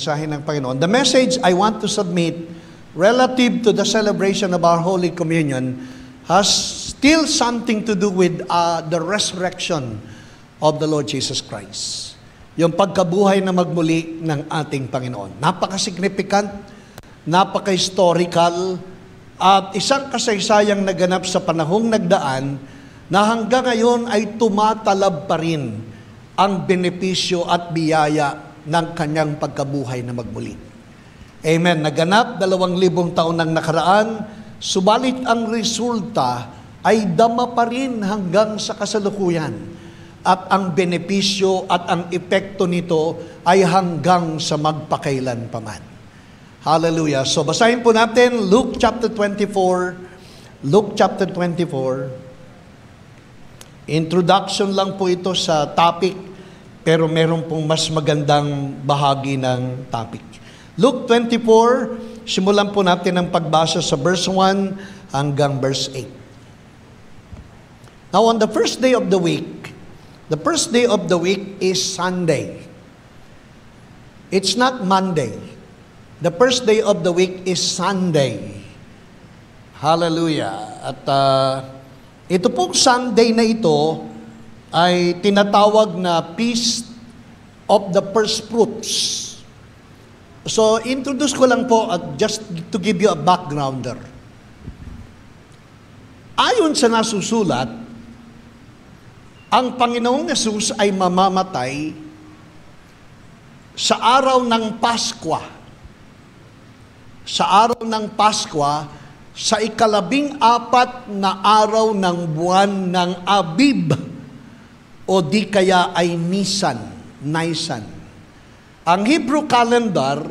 mensahe ng Panginoon. The message I want to submit relative to the celebration of our Holy Communion has still something to do with the resurrection of the Lord Jesus Christ. Yung pagkabuhay na magmuli ng ating Panginoon. Napaka-significant, napaka-historical, at isang kasaysayang naganap sa panahong nagdaan na hanggang ngayon ay tumatalab pa rin ang benepisyo at biyaya ng kanyang pagkabuhay na magmuli. Amen. Naganap 2,000 taon nang nakaraan, subalit ang resulta ay dama pa rin hanggang sa kasalukuyan. At ang benepisyo at ang epekto nito ay hanggang sa magpakailan paman. Hallelujah. So basahin po natin Luke chapter 24. Luke chapter 24. Introduction lang po ito sa topic, pero meron pong mas magandang bahagi ng topic. Luke 24, simulan po natin ang pagbasa sa verse 1 hanggang verse 8. Now on the first day of the week is Sunday. It's not Monday. The first day of the week is Sunday. Hallelujah. At ito pong Sunday na ito ay tinatawag na Feast of the First Fruits. So, introduce ko lang po at just to give you a backgrounder. Ayon sa nasusulat, ang Panginoong Yesus ay mamamatay sa araw ng Paskwa. Sa araw ng Paskwa, sa 14 na araw ng buwan ng Abib, o di kaya ay Nisan. Ang Hebrew calendar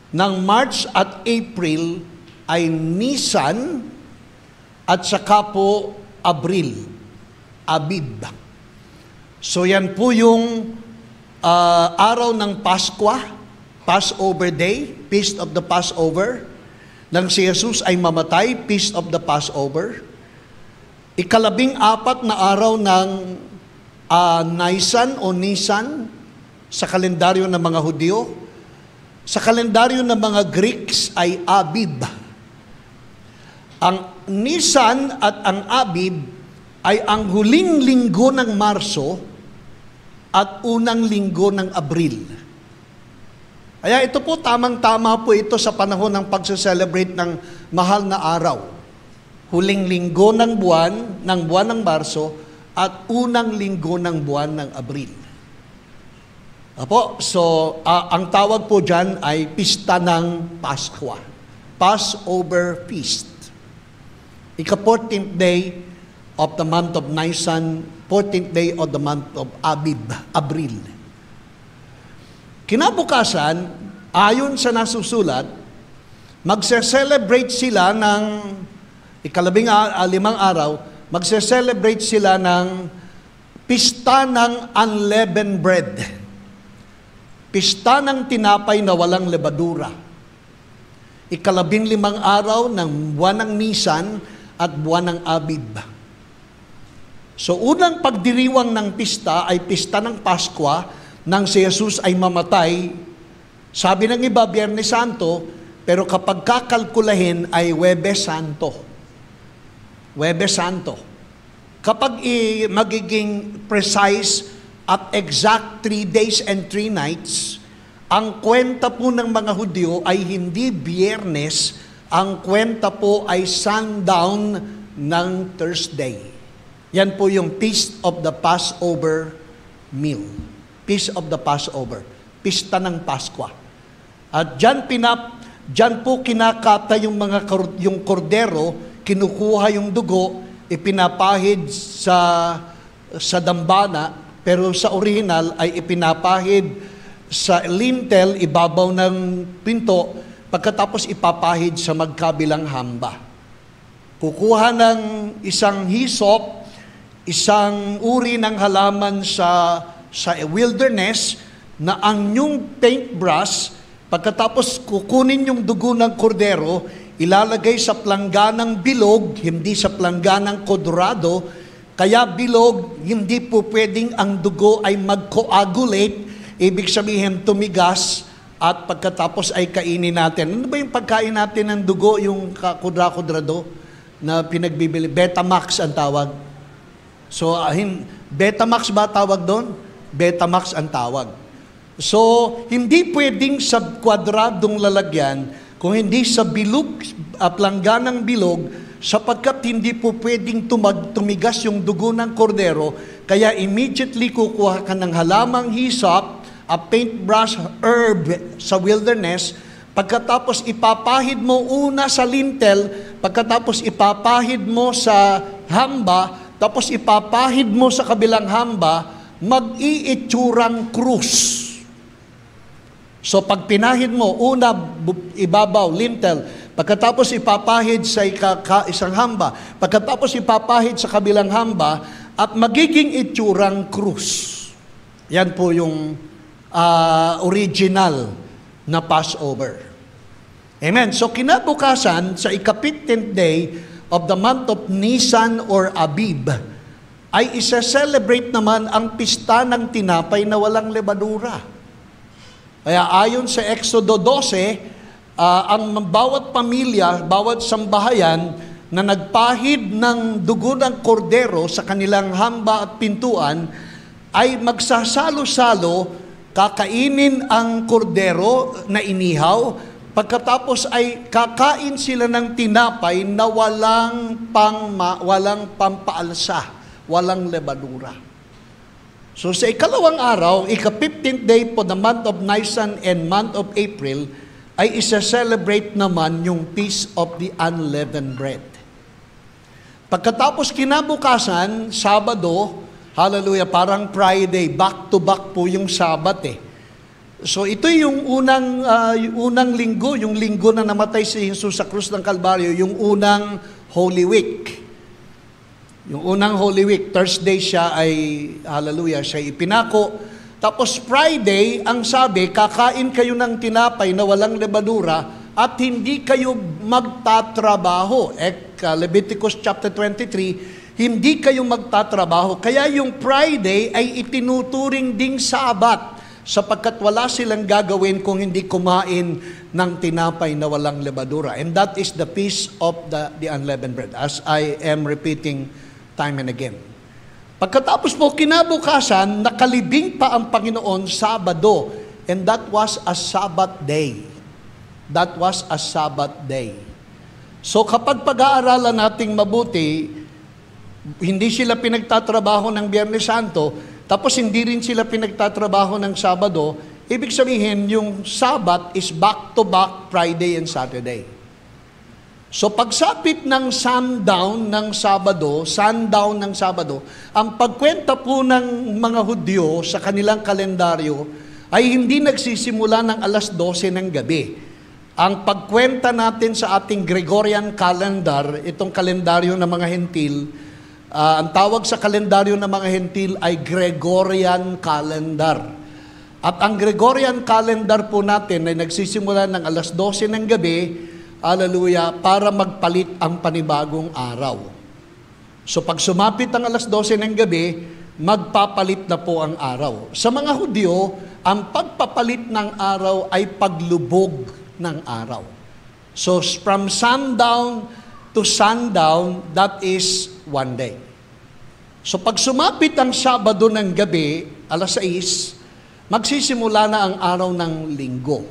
ng March at April ay Nisan at saka po Abril, Abib. So yan po yung araw ng Paskwa, Passover Day, Feast of the Passover. Nang si Jesus ay mamatay, Feast of the Passover. 14 na araw ng Nisan o Nisan sa kalendaryo ng mga Hudyo. Sa kalendaryo ng mga Greeks ay Abib. Ang Nisan at ang Abib ay ang huling linggo ng Marso at unang linggo ng Abril. Kaya ito po, tamang-tama po ito sa panahon ng pagse-celebrate ng mahal na araw. Huling linggo ng buwan ng Marso at unang linggo ng buwan ng Abril. Apo, so ang tawag po dyan ay Pista ng Paskwa. Passover Feast. Ika-14th day of the month of Nisan, 14th day of the month of Abib, Abril. Kinabukasan, ayon sa nasusulat, magse-celebrate sila ng 15 araw, magse-celebrate sila ng Pista ng Unleavened Bread. Pista ng tinapay na walang lebadura. 15 araw ng buwan ng Nisan at buwan ng Abib. So unang pagdiriwang ng pista ay Pista ng Paskwa, nang si Jesus ay mamatay. Sabi ng iba, Biyernes Santo, pero kapag kakalkulahin ay Huwebes Santo. Huwebes Santo. Kapag magiging precise at exact 3 days and 3 nights, ang kwenta po ng mga Hudyo ay hindi Biyernes, ang kwenta po ay sundown ng Thursday. Yan po yung Feast of the Passover meal. Feast of the Passover. Pista ng Paskwa. At dyan po kinakata yung kordero, kinukuha yung dugo, ipinapahid sa dambana, pero sa original ay ipinapahid sa lintel, ibabaw ng pinto, pagkatapos ipapahid sa magkabilang hamba. Kukuha ng isang hisop, isang uri ng halaman sa wilderness, na ang yung paintbrush, pagkatapos kukunin yung dugo ng kordero, ilalagay sa plangganang bilog, hindi sa plangganang kodorado. Kaya bilog, hindi po pwedeng ang dugo ay mag-coagulate, ibig sabihin tumigas at pagkatapos ay kainin natin. Ano ba yung pagkain natin ng dugo, yung kudra-kudrado na pinagbibili? Betamax ang tawag. So, Betamax ba tawag doon? Betamax ang tawag. So, hindi pwedeng sa kwadradong lalagyan, kung hindi sa bilog, plangganang bilog, sapagkat hindi po pwedeng tumigas yung dugo ng kordero, kaya immediately kukuha ka ng halamang hisop, a paintbrush herb sa wilderness, pagkatapos ipapahid mo una sa lintel, pagkatapos ipapahid mo sa hamba, tapos ipapahid mo sa kabilang hamba, mag-iitsurang krus. So pag pinahid mo, una ibabaw, lintel, pagkatapos ipapahid sa isang hamba, pagkatapos ipapahid sa kabilang hamba, at magiging itsurang krus. Yan po yung original na Passover. Amen. So kinabukasan, sa ika-15th day of the month of Nisan or Abib, ay isa-celebrate naman ang pista ng tinapay na walang lebadura. Kaya ayon sa Exodo 12, ang bawat pamilya, bawat sambahayan na nagpahid ng dugo ng kordero sa kanilang hamba at pintuan, ay magsasalo-salo, kakainin ang kordero na inihaw, pagkatapos ay kakain sila ng tinapay na walang pampaalsa, walang lebadura. So sa ikalawang araw, ika-15th day po the month of Nisan and month of April, ay isa-celebrate naman yung Feast of the Unleavened Bread. Pagkatapos kinabukasan, Sabado, hallelujah, parang Friday, back-to-back po yung Sabat eh. So ito yung unang linggo, yung linggo na namatay si Jesus sa krus ng Kalbaryo, yung unang Holy Week. Yung unang Holy Week, Thursday siya ay, hallelujah, siya ipinako. Tapos Friday, ang sabi, kakain kayo ng tinapay na walang lebadura at hindi kayo magtatrabaho. Leviticus chapter 23, hindi kayo magtatrabaho. Kaya yung Friday ay itinuturing ding Sabat, sapagkat wala silang gagawin kung hindi kumain ng tinapay na walang lebadura. And that is the Feast of the Unleavened Bread, as I am repeating time and again. Pagkatapos po kinabukasan, nakalibing pa ang Panginoon Sabado, and that was a Sabbath day. That was a Sabbath day. So kapag pag-aaralan nating mabuti, hindi sila pinagtatrabaho ng Biyernes Santo, tapos hindi rin sila pinagtatrabaho ng Sabado, ibig sabihin, yung Sabat is back-to-back Friday and Saturday. So pagsapit ng sundown ng Sabado, ang pagkwenta po ng mga Hudyo sa kanilang kalendaryo ay hindi nagsisimula ng alas 12 ng gabi. Ang pagkwenta natin sa ating Gregorian calendar, itong kalendaryo ng mga Hentil, ang tawag sa kalendaryo ng mga Hentil ay Gregorian calendar. At ang Gregorian calendar po natin ay nagsisimula ng alas 12 ng gabi, hallelujah, para magpalit ang panibagong araw. So pag sumapit ang alas 12 ng gabi, magpapalit na po ang araw. Sa mga Hudyo, ang pagpapalit ng araw ay paglubog ng araw. So from sundown to sundown, that is one day. So pag sumapit ang Sabado ng gabi, alas 6, magsisimula na ang araw ng linggo.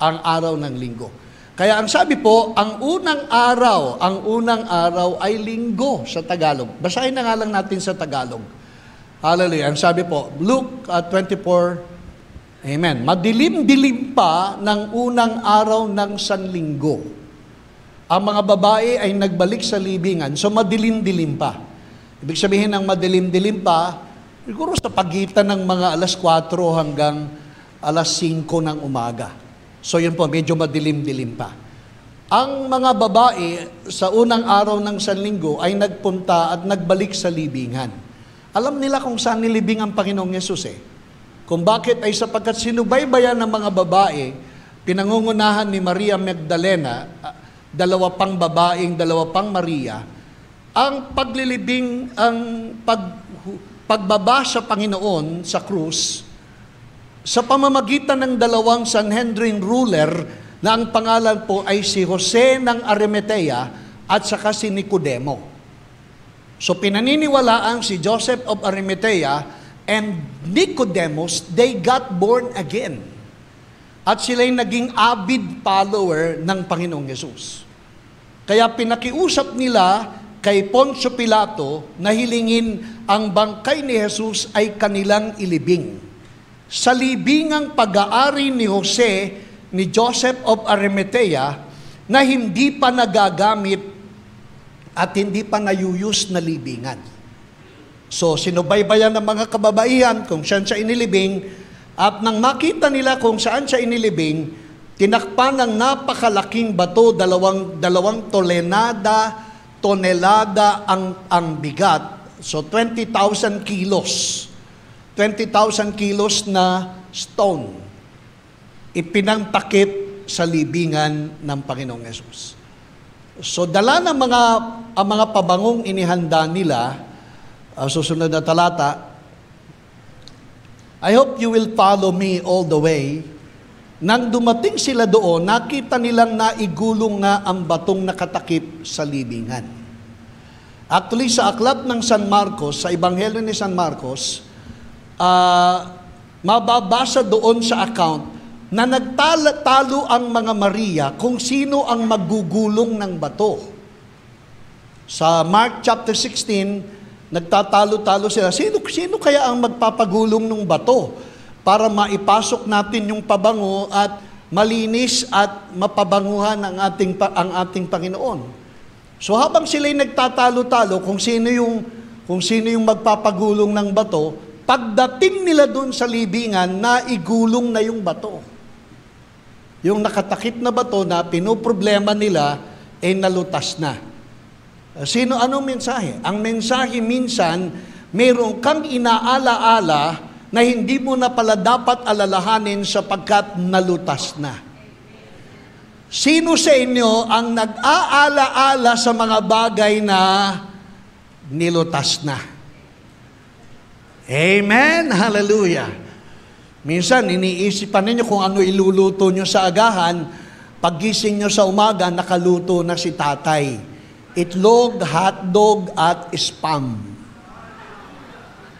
Ang araw ng linggo. Kaya ang sabi po, ang unang araw ay linggo sa Tagalog. Basahin na nga lang natin sa Tagalog. Hallelujah. Ang sabi po, Luke 24, amen. Madilim-dilim pa ng unang araw ng Sanlinggo. Ang mga babae ay nagbalik sa libingan, so madilim-dilim pa. Ibig sabihin ng madilim-dilim pa, siguro sa pagitan ng mga alas 4 hanggang alas 5 ng umaga. So yun po, medyo madilim-dilim pa. Ang mga babae sa unang araw ng Sanlinggo ay nagpunta at nagbalik sa libingan. Alam nila kung saan nilibing ang Panginoong Yesus eh. Kung bakit ay sapagkat sinubaybayan ng mga babae, pinangungunahan ni Maria Magdalena, dalawa pang Maria, ang paglilibing, ang pagbaba sa Panginoon sa krus sa pamamagitan ng dalawang Sanhedrin ruler na ang pangalan po ay si Jose ng Arimatea at saka si Nicodemo. So pinaniniwalaan si Joseph of Arimatea and Nicodemus, they got born again. At sila'y naging avid follower ng Panginoong Yesus. Kaya pinakiusap nila kay Poncio Pilato na hilingin ang bangkay ni Jesus ay kanilang ilibing. Sa libingang pag-aari ni Jose, ni Joseph of Arimatea, na hindi pa nagagamit at hindi pa nayuyus na libingan. So, sinubaybayan ng mga kababaihan kung saan siya inilibing, at nang makita nila kung saan siya inilibing, tinakpan ng napakalaking bato, dalawang tonelada ang bigat. So, 20,000 kilos. 20,000 kilos na stone. Ipinangtakip sa libingan ng Panginoong Yesus. So, dala ng mga pabangong inihanda nila, susunod na talata, I hope you will follow me all the way. Nang dumating sila doon, nakita nilang naigulong nga ang batong nakatakip sa libingan. Actually, sa aklat ng San Marcos, sa Ebanghelyo ni San Marcos, mababasa doon sa account na nagtalo ang mga Maria kung sino ang magugulong ng bato. Sa Mark chapter 16, nagtatalo-talo sila. Sino kaya ang magpapagulong ng bato para maipasok natin yung pabango at malinis at mapabanguhan ang ating Panginoon? So habang sila'y nagtatalo-talo kung sino yung magpapagulong ng bato, pagdating nila doon sa libingan, naigulong na yung bato. Yung nakatakip na bato na pinoproblema nila ay nalutas na. Anong mensahe? Ang mensahe minsan, mayroon kang inaala-ala na hindi mo na pala dapat alalahanin sapagkat nalutas na. Sino sa inyo ang nag-aala-ala sa mga bagay na nilutas na? Amen? Hallelujah. Minsan, iniisipan ninyo kung ano iluluto nyo sa agahan, paggising nyo sa umaga, nakaluto na si tatay. Itlog, hotdog, at spam.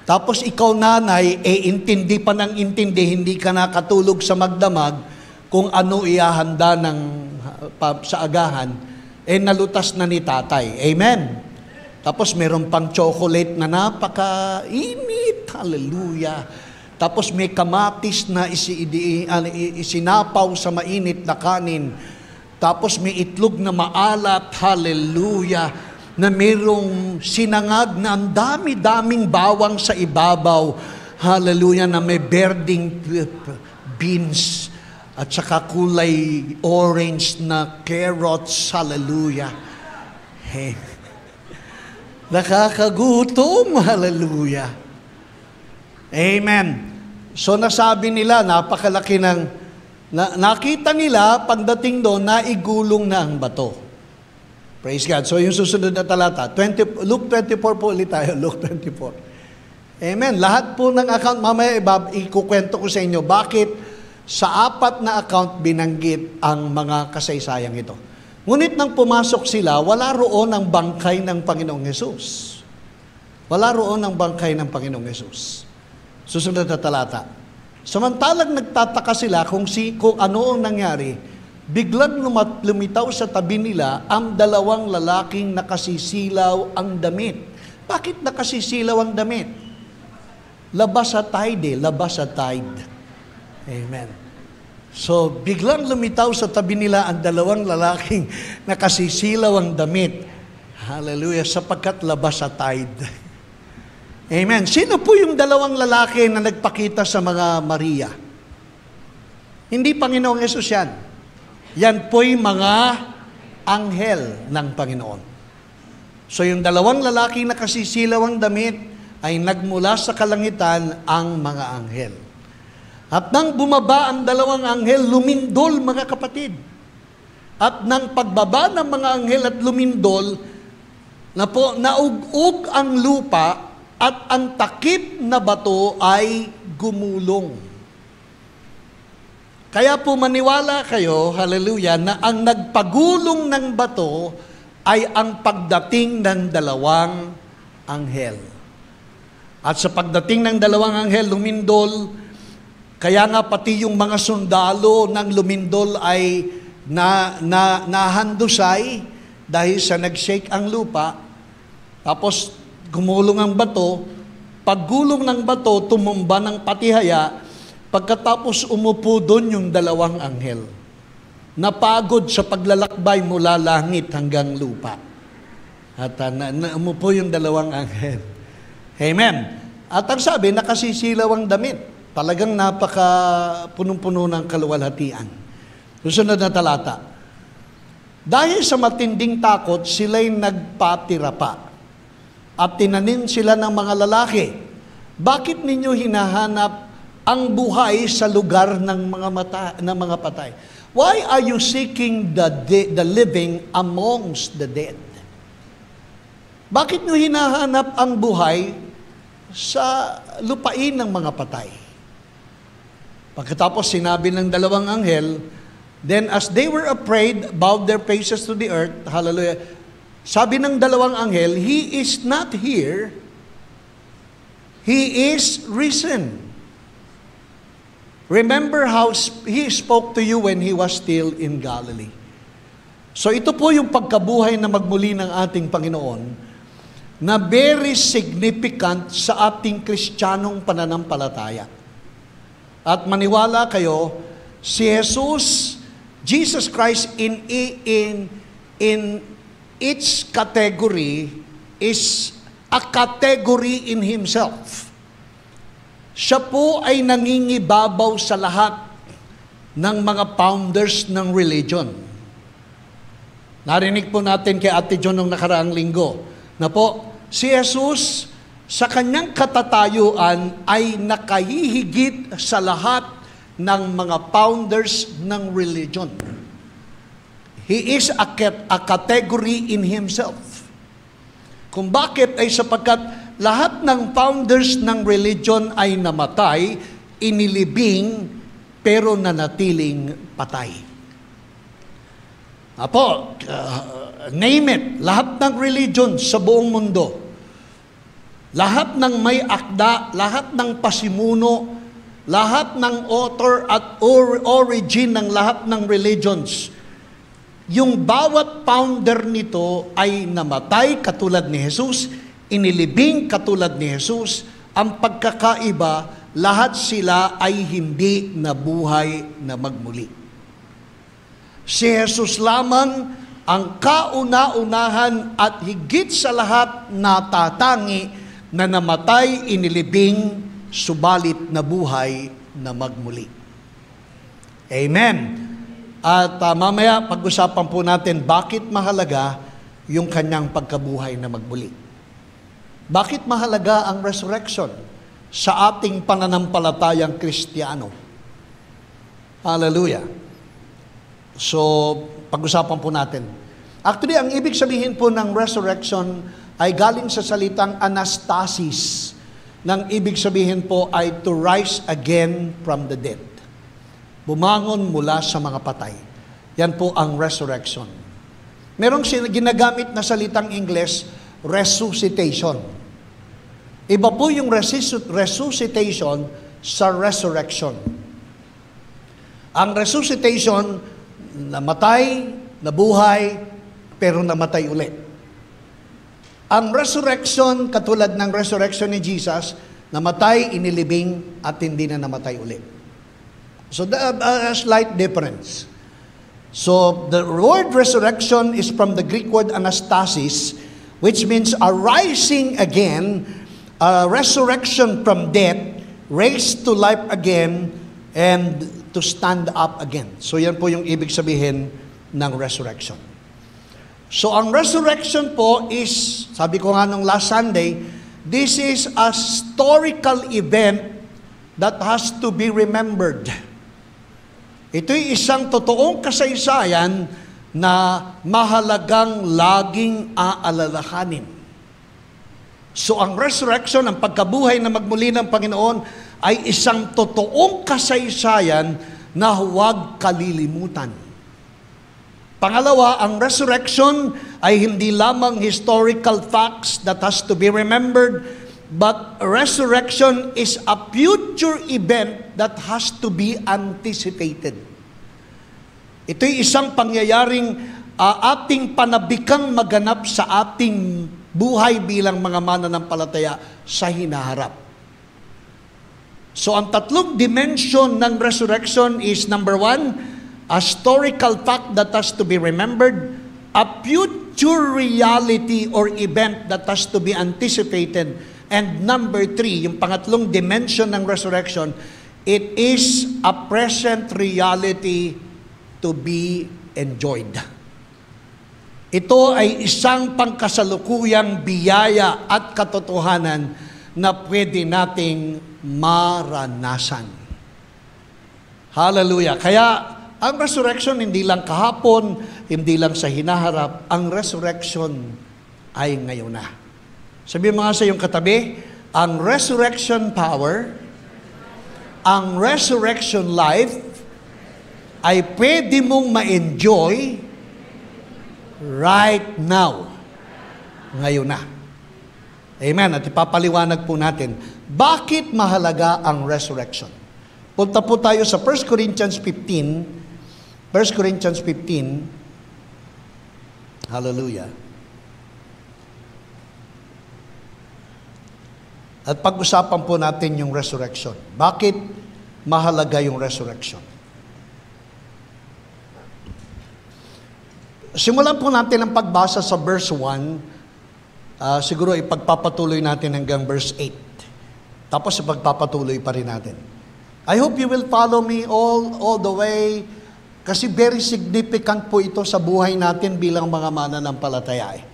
Tapos ikaw nanay, intindi pa ng intindi, hindi ka nakatulog sa magdamag kung ano iahanda sa agahan, nalutas na ni tatay. Amen? Tapos meron pang chocolate na napaka-init. Hallelujah. Tapos may kamatis na isinapaw sa mainit na kanin. Tapos may itlog na maalat, hallelujah, na mayroong sinangag na ang dami-daming bawang sa ibabaw, hallelujah, na may berding beans at saka kulay orange na carrots, hallelujah. Hey. Nakakagutom, hallelujah. Amen. So nasabi nila, napakalaki nakita nila, pagdating doon, naigulong na ang bato. Praise God. So yung susunod na talata, Luke 24 po ulit tayo, Luke 24. Amen. Lahat po ng account, mamaya ikukwento ko sa inyo, bakit sa 4 na account binanggit ang mga kasaysayang ito. Ngunit nang pumasok sila, wala roon ang bangkay ng Panginoong Yesus. Wala roon ang bangkay ng Panginoong Yesus. Susunod na talata. Samantalang nagtataka sila kung ano ang nangyari, biglang lumitaw sa tabi nila ang 2 lalaking nakasisilaw ang damit. Bakit nakasisilaw ang damit? Labas sa tide. Amen. So, biglang lumitaw sa tabi nila ang 2 lalaking nakasisilaw ang damit. Hallelujah, sapagkat labas sa tide. Amen. Sino po yung 2 lalaki na nagpakita sa mga Maria? Hindi Panginoong Yesus yan. Yan po'y mga anghel ng Panginoon. So yung 2 lalaki na kasisilaw ang damit ay nagmula sa kalangitan ang mga anghel. At nang bumaba ang 2 anghel, lumindol mga kapatid. At nang pagbaba ng mga anghel at lumindol, naug-ug ang lupa at ang takip na bato ay gumulong. Kaya po maniwala kayo, hallelujah, na ang nagpagulong ng bato ay ang pagdating ng dalawang anghel. At sa pagdating ng dalawang anghel, lumindol, kaya nga pati yung mga sundalo ng lumindol ay nahandusay dahil sa nag-shake ang lupa. Tapos gumulong ang bato, paggulong ng bato, tumumba ng patihaya. Pagkatapos umupo doon yung dalawang anghel. Napagod sa paglalakbay mula langit hanggang lupa. At umupo yung dalawang anghel. Amen. At ang sabi, nakasisilaw ang damit. Talagang punong-puno ng kaluwalhatian. Susunod na talata. Dahil sa matinding takot, sila'y nagpatira pa. At tinanim sila ng mga lalaki. Bakit ninyo hinahanap ang buhay sa lugar ng mga patay? Why are you seeking the living amongst the dead? Bakit nyo hinahanap ang buhay sa lupain ng mga patay? Pagkatapos sinabi ng dalawang anghel, then as they were afraid, bowed their faces to the earth. Hallelujah. Sabi ng dalawang anghel, He is not here. He is risen. Remember how He spoke to you when He was still in Galilee. So ito po yung pagkabuhay na magmuli ng ating Panginoon na very significant sa ating Kristiyanong pananampalataya. At maniwala kayo, si Jesus Christ in its category is a category in Himself. Siya po ay nangingibabaw sa lahat ng mga founders ng religion. Narinig po natin kay Ate John nung nakaraang linggo na po, si Jesus sa kanyang katatayuan ay nakahihigit sa lahat ng mga founders ng religion. He is a category in Himself. Kung bakit ay sapagkat lahat ng founders ng religion ay namatay, inilibing, pero nanatiling patay. Apo, name it, lahat ng religion sa buong mundo, lahat ng may akda, lahat ng pasimuno, lahat ng author at origin ng lahat ng religions, yung bawat founder nito ay namatay katulad ni Jesus, inilibing katulad ni Jesus. Ang pagkakaiba, lahat sila ay hindi nabuhay na magmuli. Si Jesus lamang ang kauna-unahan at higit sa lahat natatangi na namatay, inilibing, subalit na buhay na magmuli. Amen. At mamaya pag-usapan po natin bakit mahalaga yung kanyang pagkabuhay na magmuli. Bakit mahalaga ang resurrection sa ating pananampalatayang Kristiyano? Hallelujah. So, pag-usapan po natin. Actually, ang ibig sabihin po ng resurrection ay galing sa salitang anastasis. Nang ibig sabihin po ay to rise again from the dead. Bumangon mula sa mga patay. Yan po ang resurrection. Merong ginagamit na salitang Ingles, resuscitation. Iba po yung resuscitation sa resurrection. Ang resuscitation, namatay, nabuhay, pero namatay ulit. Ang resurrection, katulad ng resurrection ni Jesus, namatay, inilibing, at hindi na namatay ulit. So, a slight difference. So, the word resurrection is from the Greek word anastasis, which means a rising again, a resurrection from death, raised to life again, and to stand up again. So, yan po yung ibig sabihin ng resurrection. So, ang resurrection po is, sabi ko nga nung last Sunday, this is a historical event that has to be remembered. Ito'y isang totoong kasaysayan na mahalagang laging aalalahanin. So ang resurrection, ang pagkabuhay na magmuli ng Panginoon, ay isang totoong kasaysayan na huwag kalilimutan. Pangalawa, ang resurrection ay hindi lamang historical facts that has to be remembered, but resurrection is a future event that has to be anticipated. Ito'y isang pangyayaring ating panabikang maganap sa ating buhay bilang mga mananampalataya sa hinaharap. So ang tatlong dimension ng resurrection is number 1, a historical fact that has to be remembered, a future reality or event that has to be anticipated, and number 3, yung pangatlong dimension ng resurrection, it is a present reality to be enjoyed. Ito ay isang pangkasalukuyang biyaya at katotohanan na pwede nating maranasan. Hallelujah. Kaya ang resurrection hindi lang kahapon, hindi lang sa hinaharap, ang resurrection ay ngayon na. Sabi mga sa iyong katabi, ang resurrection power, ang resurrection life, ay pwede mong ma-enjoy right now. Ngayon na. Amen. At ipapaliwanag po natin, bakit mahalaga ang resurrection? Punta po tayo sa 1 Corinthians 15. 1 Corinthians 15. Hallelujah. At pag-usapan po natin yung resurrection. Bakit mahalaga yung resurrection? Simulan po natin ang pagbasa sa verse 1. Siguro ipagpapatuloy natin hanggang verse 8. Tapos ipagpapatuloy pa rin natin. I hope you will follow me all the way, kasi very significant po ito sa buhay natin bilang mga mananampalataya.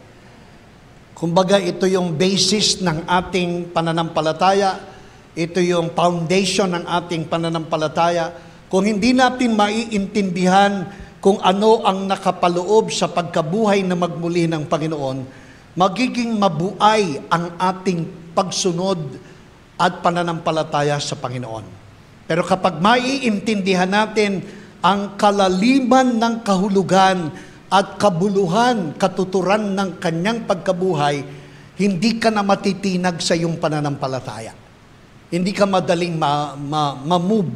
Kumbaga, ito yung basis ng ating pananampalataya, ito yung foundation ng ating pananampalataya. Kung hindi natin maiintindihan kung ano ang nakapaloob sa pagkabuhay na magmuli ng Panginoon, magiging mabuay ang ating pagsunod at pananampalataya sa Panginoon. Pero kapag maiintindihan natin ang kalaliman ng kahulugan at kabuluhan, katuturan ng kanyang pagkabuhay, hindi ka na matitinag sa iyong pananampalataya. Hindi ka madaling ma-move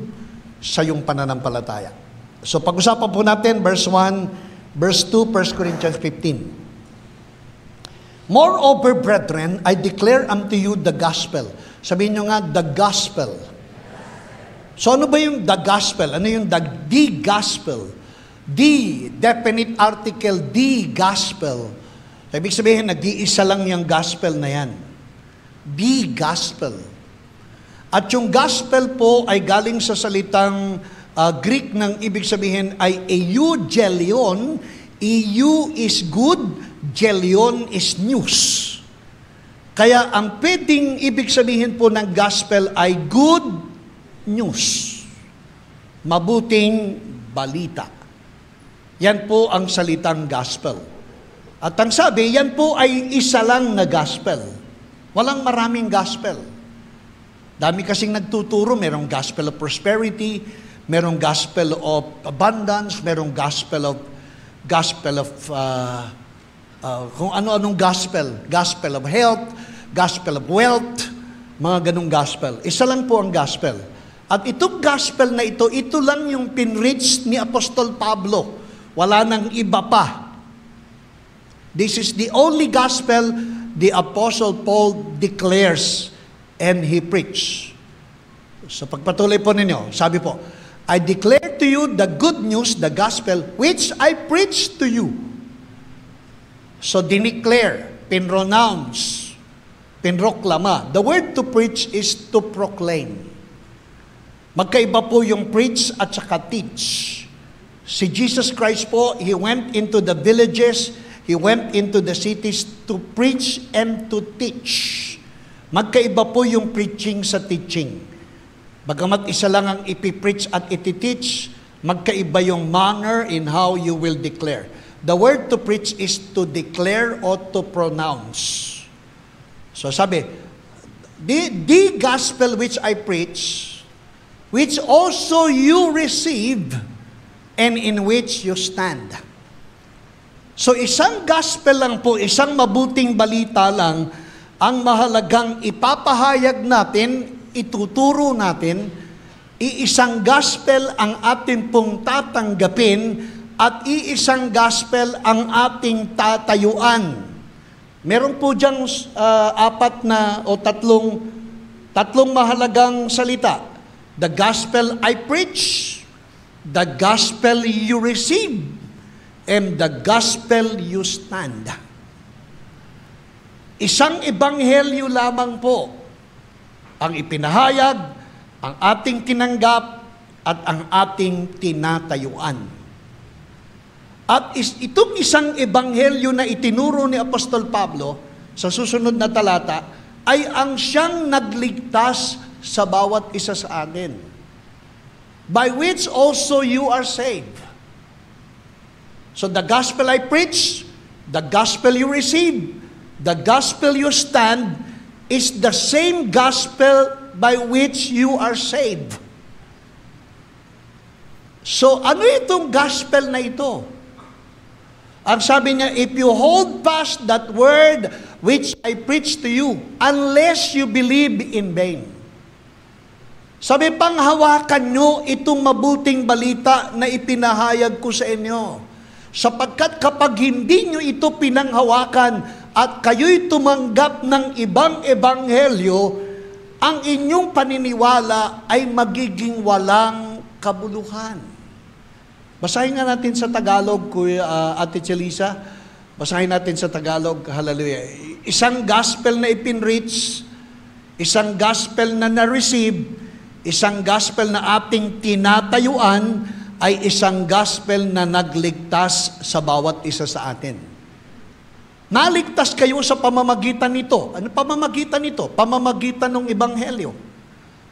sa iyong pananampalataya. So pag-usapan po natin, verse 1, verse 2, 1 Corinthians 15. Moreover, brethren, I declare unto you the gospel. Sabihin nyo nga, the gospel. So ano ba yung the gospel? Ano yung the gospel? The definite article, the gospel. Ibig sabihin, nag-iisa lang yung gospel na yan. The gospel. At yung gospel po ay galing sa salitang Greek ng ibig sabihin ay euangelion. EU is good, gelion is news. Kaya ang pwedeng ibig sabihin po ng gospel ay good news. Mabuting balita. Yan po ang salitang gospel. At ang sabi, yan po ay isa lang na gospel. Walang maraming gospel. Dami kasing nagtuturo, merong gospel of prosperity, merong gospel of abundance, merong gospel of kung ano-anong gospel. Gospel of health, gospel of wealth, mga ganong gospel. Isa lang po ang gospel. At itong gospel na ito lang yung pinreach ni Apostol Pablo. Wala nang iba pa. This is the only gospel the Apostle Paul declares and he preached. So pagpatuloy po ninyo, sabi po, I declare to you the good news, the gospel, which I preach to you. So dineclare, pinronounce, pinroklama. The word to preach is to proclaim. Magkaiba po yung preach at saka teach. Si Jesus Christ po, He went into the villages, He went into the cities to preach and to teach. Magkaiba po yung preaching sa teaching. Bagamat isa lang ang ipipreach at iti-teach, magkaiba yung manner in how you will declare. The word to preach is to declare or to pronounce. So sabi, the gospel which I preach, which also you receive, and in which you stand. So isang gospel lang po, isang mabuting balita lang, ang mahalagang ipapahayag natin, ituturo natin, iisang gospel ang ating pong tatanggapin at iisang gospel ang ating tatayuan. Meron po diyang apat na o tatlong mahalagang salita. The gospel I preach, the gospel you receive, and the gospel you stand. Isang ebanghelyo lamang po ang ipinahayag, ang ating tinanggap, at ang ating tinatayuan. At itong isang ebanghelyo na itinuro ni Apostol Pablo sa susunod na talata ay ang siyang nagligtas sa bawat isa sa atin, by which also you are saved. So the gospel I preach, the gospel you receive, the gospel you stand, is the same gospel by which you are saved. So ano itong gospel na ito? Ang sabi niya, if you hold fast that word which I preach to you, unless you believe in vain. Sabi, panghawakan nyo itong mabuting balita na ipinahayag ko sa inyo. Sapagkat kapag hindi nyo ito pinanghawakan at kayo'y tumanggap ng ibang ebanghelyo, ang inyong paniniwala ay magiging walang kabuluhan. Basahin nga natin sa Tagalog, Ate Chelisa. Basahin natin sa Tagalog, hallelujah. Isang gospel na ipinreach, isang gospel na na-receive, isang gospel na ating tinatayuan, ay isang gospel na nagligtas sa bawat isa sa atin. Naligtas kayo sa pamamagitan nito. Ano pamamagitan nito? Pamamagitan ng ebanghelyo.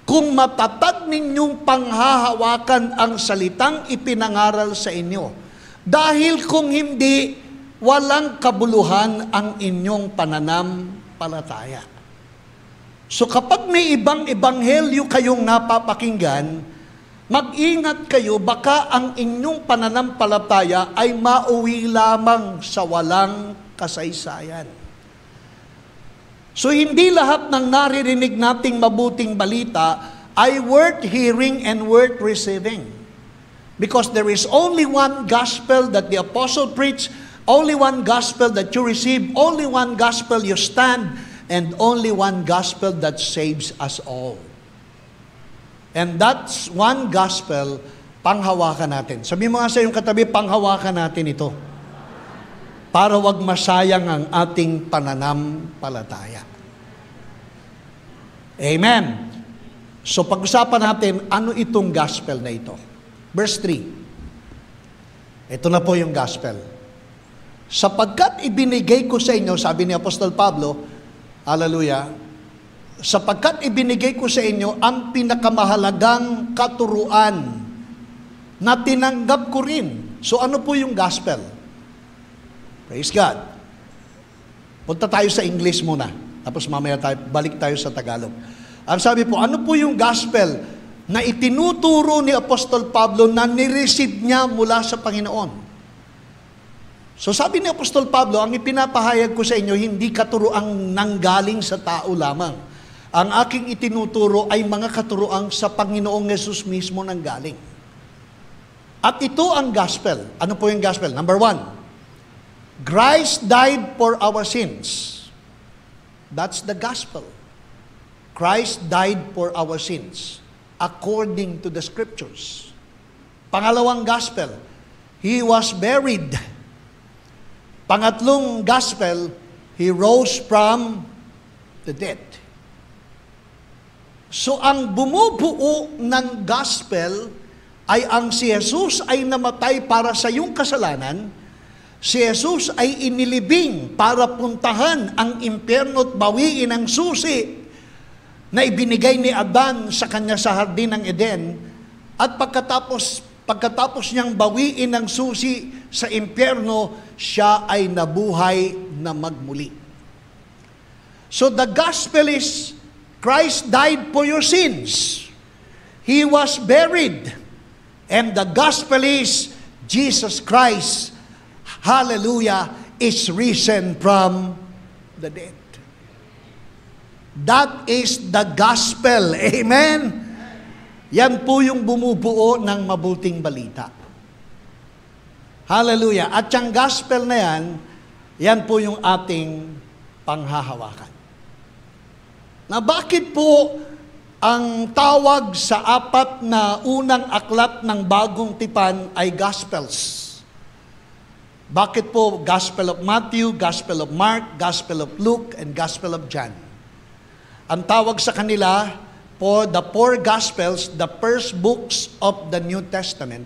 Kung matatag ninyong panghahawakan ang salitang ipinangaral sa inyo. Dahil kung hindi, walang kabuluhan ang inyong pananampalataya. So kapag may ibang ebanghelyo kayong napapakinggan, mag-ingat kayo, baka ang inyong pananampalataya ay mauwi lamang sa walang kasaysayan. So hindi lahat ng naririnig nating mabuting balita ay worth hearing and worth receiving. Because there is only one gospel that the apostle preached, only one gospel that you receive, only one gospel you stand, and only one gospel that saves us all. And that's one gospel, panghawakan natin. Sabi mo nga sa iyong katabi, panghawakan natin ito. Para wag masayang ang ating pananampalataya. Amen. So pag-usapan natin, ano itong gospel na ito? Verse 3. Ito na po yung gospel. Sapagkat ibinigay ko sa inyo, sabi ni Apostol Pablo, hallelujah, sapagkat ibinigay ko sa inyo ang pinakamahalagang katuruan na tinanggap ko rin. So ano po yung gospel? Praise God. Punta tayo sa English muna. Tapos mamaya balik tayo sa Tagalog. Ang sabi po, ano po yung gospel na itinuturo ni Apostol Pablo na nireceive niya mula sa Panginoon? So sabi ni Apostol Pablo, ang ipinapahayag ko sa inyo, hindi katuroang nanggaling sa tao lamang. Ang aking itinuturo ay mga katuroang sa Panginoong Yesus mismo nanggaling. At ito ang gospel. Ano po yung gospel? Number 1, Christ died for our sins. That's the gospel. Christ died for our sins, according to the scriptures. Pangalawang gospel, He was buried. Pangatlong gospel, He rose from the dead. So ang bumubuo ng gospel ay ang si Jesus ay namatay para sa iyong kasalanan, si Jesus ay inilibing para puntahan ang impyerno at bawiin ang susi na ibinigay ni Adan sa kanya sa hardin ng Eden, at pagkatapos niyang bawiin ang susi sa impyerno, siya ay nabuhay na magmuli. So the gospel is, Christ died for your sins. He was buried. And the gospel is Jesus Christ, hallelujah, is risen from the dead. That is the gospel. Amen? Yan po yung bumubuo ng mabuting balita. Hallelujah. At yung gospel na yan, yan po yung ating panghahawakan. Na bakit po ang tawag sa apat na unang aklat ng bagong tipan ay Gospels? Bakit po Gospel of Matthew, Gospel of Mark, Gospel of Luke, and Gospel of John? Ang tawag sa kanila po, the four Gospels, the first books of the New Testament.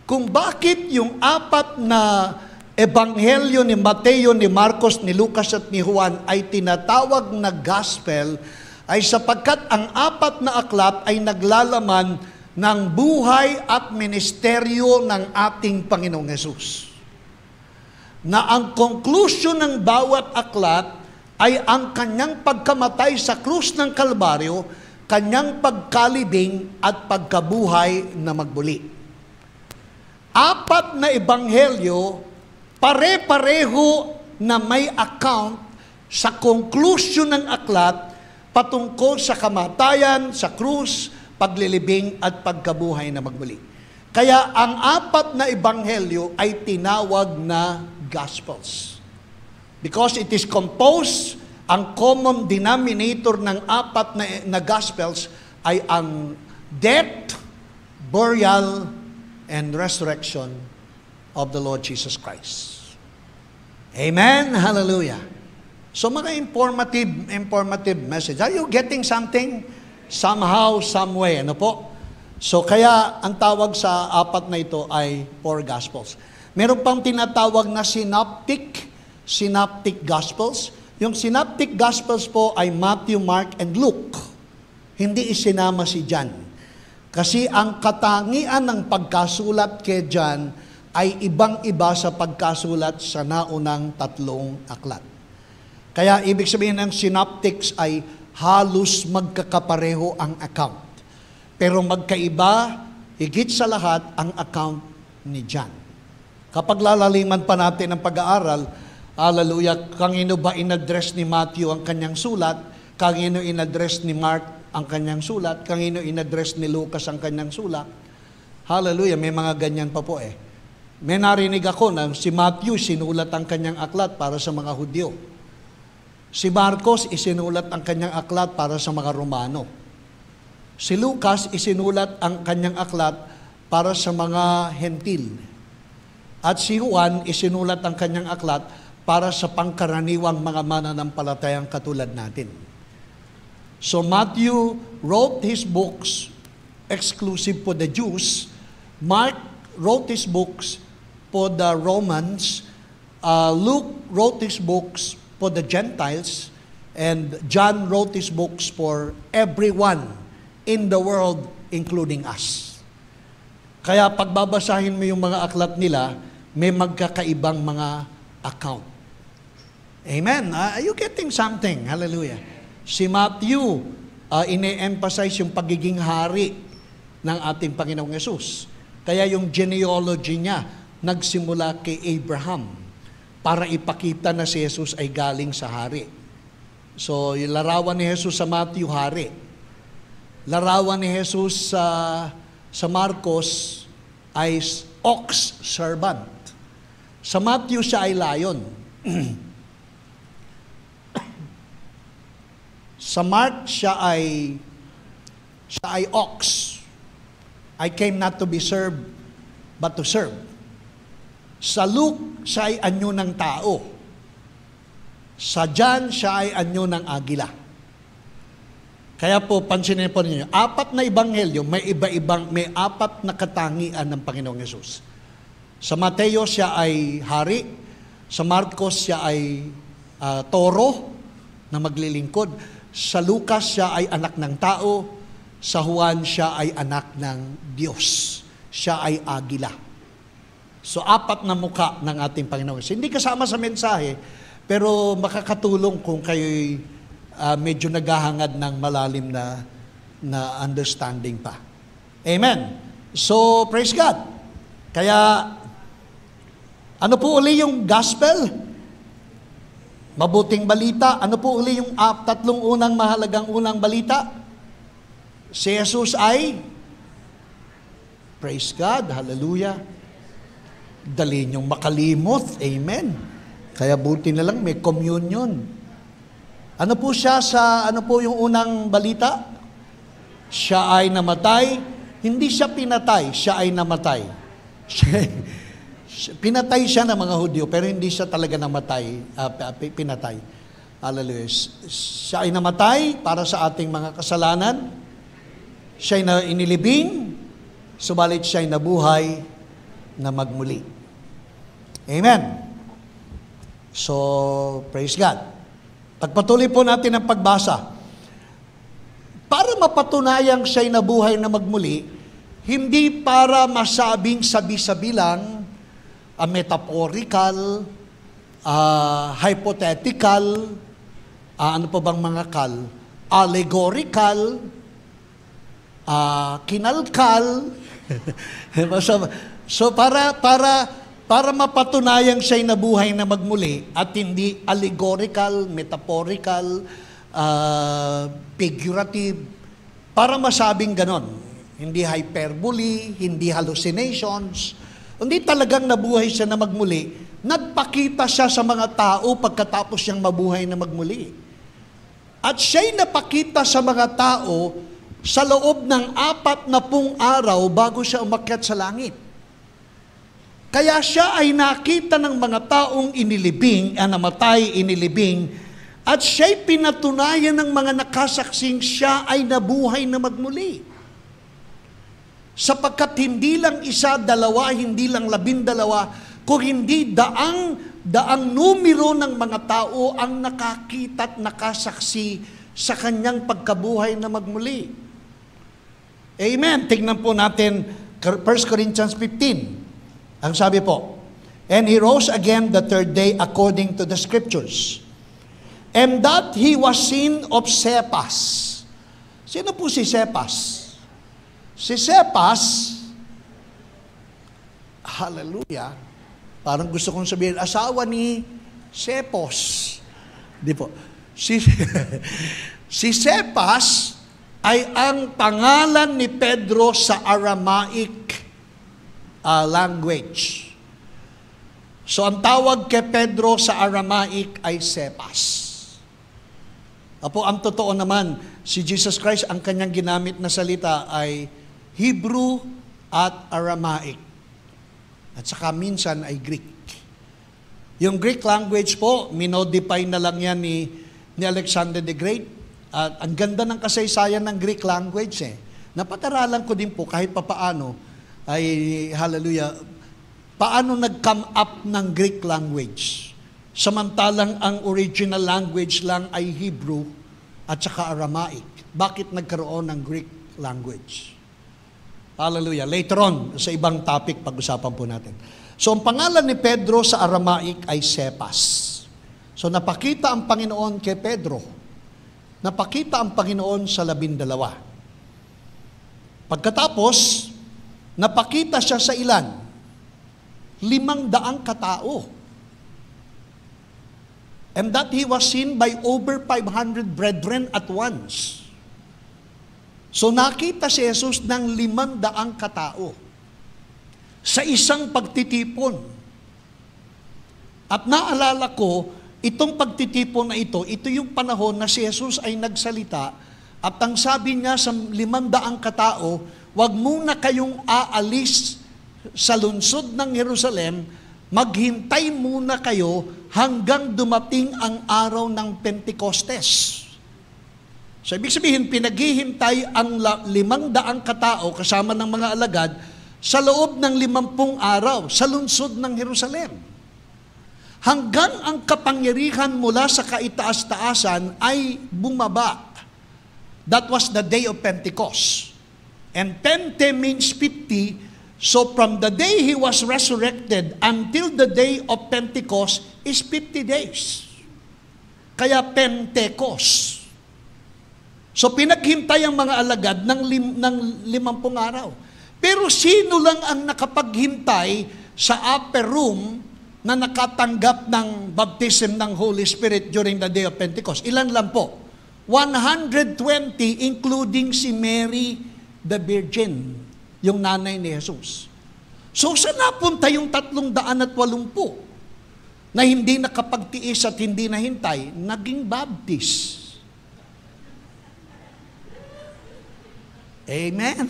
Kung bakit yung apat na ebanghelyo ni Mateo, ni Marcos, ni Lucas at ni Juan ay tinatawag na Gospel, ay sapagkat ang apat na aklat ay naglalaman ng buhay at ministeryo ng ating Panginoong Hesus. Na ang conclusion ng bawat aklat ay ang kanyang pagkamatay sa krus ng Kalbaryo, kanyang pagkalibing at pagkabuhay na magbuli. Apat na ebanghelyo, pare-pareho na may account sa conclusion ng aklat patungkol sa kamatayan, sa krus, paglilibing at pagkabuhay na magbuli. Kaya ang apat na ebanghelyo ay tinawag na Gospels. Because it is composed, ang common denominator ng apat na Gospels ay ang death, burial, and resurrection of the Lord Jesus Christ. Amen? Hallelujah. So mga informative message. Are you getting something? Somehow, some way. Ano po? So kaya ang tawag sa apat na ito ay four Gospels. Meron pang tinatawag na synoptic Gospels. Yung synoptic Gospels po ay Matthew, Mark, and Luke. Hindi isinama si John. Kasi ang katangian ng pagkasulat kay John ay ibang-iba sa pagkasulat sa naunang tatlong aklat. Kaya ibig sabihin ng synoptics ay halos magkakapareho ang account. Pero magkaiba, higit sa lahat, ang account ni John. Kapag lalaliman pa natin ang pag-aaral, hallelujah, kanino ba in-address ni Matthew ang kanyang sulat, kanino in-address ni Mark ang kanyang sulat, kanino in-address ni Lucas ang kanyang sulat. Hallelujah, may mga ganyan pa po eh. May narinig ako na si Matthew sinulat ang kanyang aklat para sa mga Hudyo. Si Marcos isinulat ang kanyang aklat para sa mga Romano. Si Lucas isinulat ang kanyang aklat para sa mga Hentil. At si Juan isinulat ang kanyang aklat para sa pangkaraniwang mga mananampalatayang katulad natin. So Matthew wrote his books exclusive for the Jews. Mark wrote his books for the Romans. Luke wrote his books for the Gentiles. And John wrote his books for everyone in the world, including us. Kaya pagbabasahin mo yung mga aklat nila, may magkakaibang mga account. Amen. Are you getting something? Hallelujah. Si Matthew, ine-emphasize yung pagiging hari ng ating Panginoong Yesus. Kaya yung genealogy niya, nagsimula kay Abraham para ipakita na si Jesus ay galing sa hari. So, yung larawan ni Jesus sa Matthew, hari. Larawan ni Jesus sa Marcos ay ox servant. Sa Matthew siya ay lion. Sa Mark siya ay ox. I came not to be served, but to serve. Sa Luke siya ay anyo ng tao. Sa John siya ay anyo ng agila. Kaya po, pansinin po ninyo, apat na ebanghelyo, may apat na katangian ng Panginoong Yesus. Sa Mateo, siya ay hari. Sa Marcos, siya ay toro na maglilingkod. Sa Lucas, siya ay anak ng tao. Sa Juan, siya ay anak ng Diyos. Siya ay agila. So, apat na muka ng ating Panginoong Yesus. Hindi kasama sa mensahe, pero makakatulong kung kayo'y medyo naghahangad ng malalim na understanding pa. Amen. So, praise God. Kaya, ano po uli yung gospel? Mabuting balita. Ano po uli yung tatlong mahalagang unang balita? Si Jesus ay, praise God, hallelujah. Dali niyong makalimot, amen. Kaya buti na lang may communion. Ano po siya ano po yung unang balita? Siya ay namatay. Hindi siya pinatay, siya ay namatay. Pinatay siya ng mga Hudyo, pero hindi siya talaga namatay, pinatay. Hallelujah. Siya ay namatay para sa ating mga kasalanan. Siya ay inilibing, subalit siya ay nabuhay na magmuli. Amen. So, praise God. Pagpatuloy po natin ang pagbasa. Para mapatunayang siya ay nabuhay na magmuli, hindi para masabing sabi-sabi lang, metaphorical, hypothetical, ano pa bang mga allegorical, kinalkal. So para mapatunayang siya'y nabuhay na magmuli at hindi allegorical, metaphorical, figurative, para masabing ganon. Hindi hyperbole, hindi hallucinations, hindi talagang nabuhay siya na magmuli. Nagpakita siya sa mga tao pagkatapos siyang mabuhay na magmuli. At siya'y napakita sa mga tao sa loob ng 40 araw bago siya umakyat sa langit. Kaya siya ay nakita ng mga taong namatay, inilibing, at siya'y pinatunayan ng mga nakasaksing siya ay nabuhay na magmuli. Sapagkat hindi lang isa, dalawa, hindi lang 12, kung hindi daang numero ng mga tao ang nakakita at nakasaksi sa kanyang pagkabuhay na magmuli. Amen. Tingnan po natin 1 Corinthians 15. Ang sabi po, and he rose again the third day according to the scriptures. And that he was seen of Cephas. Sino po si Cephas? Si Cephas, hallelujah, parang gusto kong sabihin, asawa ni Cephas. Di po. Si Cephas ay ang pangalan ni Pedro sa Aramaic language. So ang tawag kay Pedro sa Aramaic ay Cephas. Apo, ang totoo naman, si Jesus Christ, ang kanyang ginamit na salita ay Hebrew at Aramaic. At saka minsan ay Greek. Yung Greek language po, minodify na lang yan ni Alexander the Great. At ang ganda ng kasaysayan ng Greek language Napataralan ko din po kahit papaano ay, hallelujah, paano nag-come up ng Greek language. Samantalang ang original language lang ay Hebrew at saka Aramaic. Bakit nagkaroon ng Greek language? Hallelujah. Later on, sa ibang topic, pag-usapan po natin. So, ang pangalan ni Pedro sa Aramaic ay Cephas. So, napakita ang Panginoon kay Pedro. Napakita ang Panginoon sa 12. Pagkatapos, napakita siya sa ilan? 500 katao. And that he was seen by over 500 brethren at once. So nakita si Jesus ng 500 katao sa isang pagtitipon. At naalala ko, itong pagtitipon na ito yung panahon na si Jesus ay nagsalita at ang sabi niya sa 500 katao, wag muna kayong aalis sa lungsod ng Jerusalem, maghintay muna kayo hanggang dumating ang araw ng Pentecostes. So, ibig sabihin, pinaghihintay ang 500 katao kasama ng mga alagad sa loob ng 50 araw sa lungsod ng Jerusalem. Hanggang ang kapangyarihan mula sa kaitaas-taasan ay bumaba. That was the day of Pentecost. And Pente means 50. So from the day he was resurrected until the day of Pentecost is 50 days. Kaya Pentecost. So pinaghintay ang mga alagad ng 50 araw. Pero sino lang ang nakapaghintay sa upper room na nakatanggap ng baptism ng Holy Spirit during the day of Pentecost? Ilan lang po? 120, including si Mary the Virgin, yung nanay ni Jesus. So saan napunta yung 380 na hindi nakapagtiis at hindi nahintay? Naging baptist. Amen.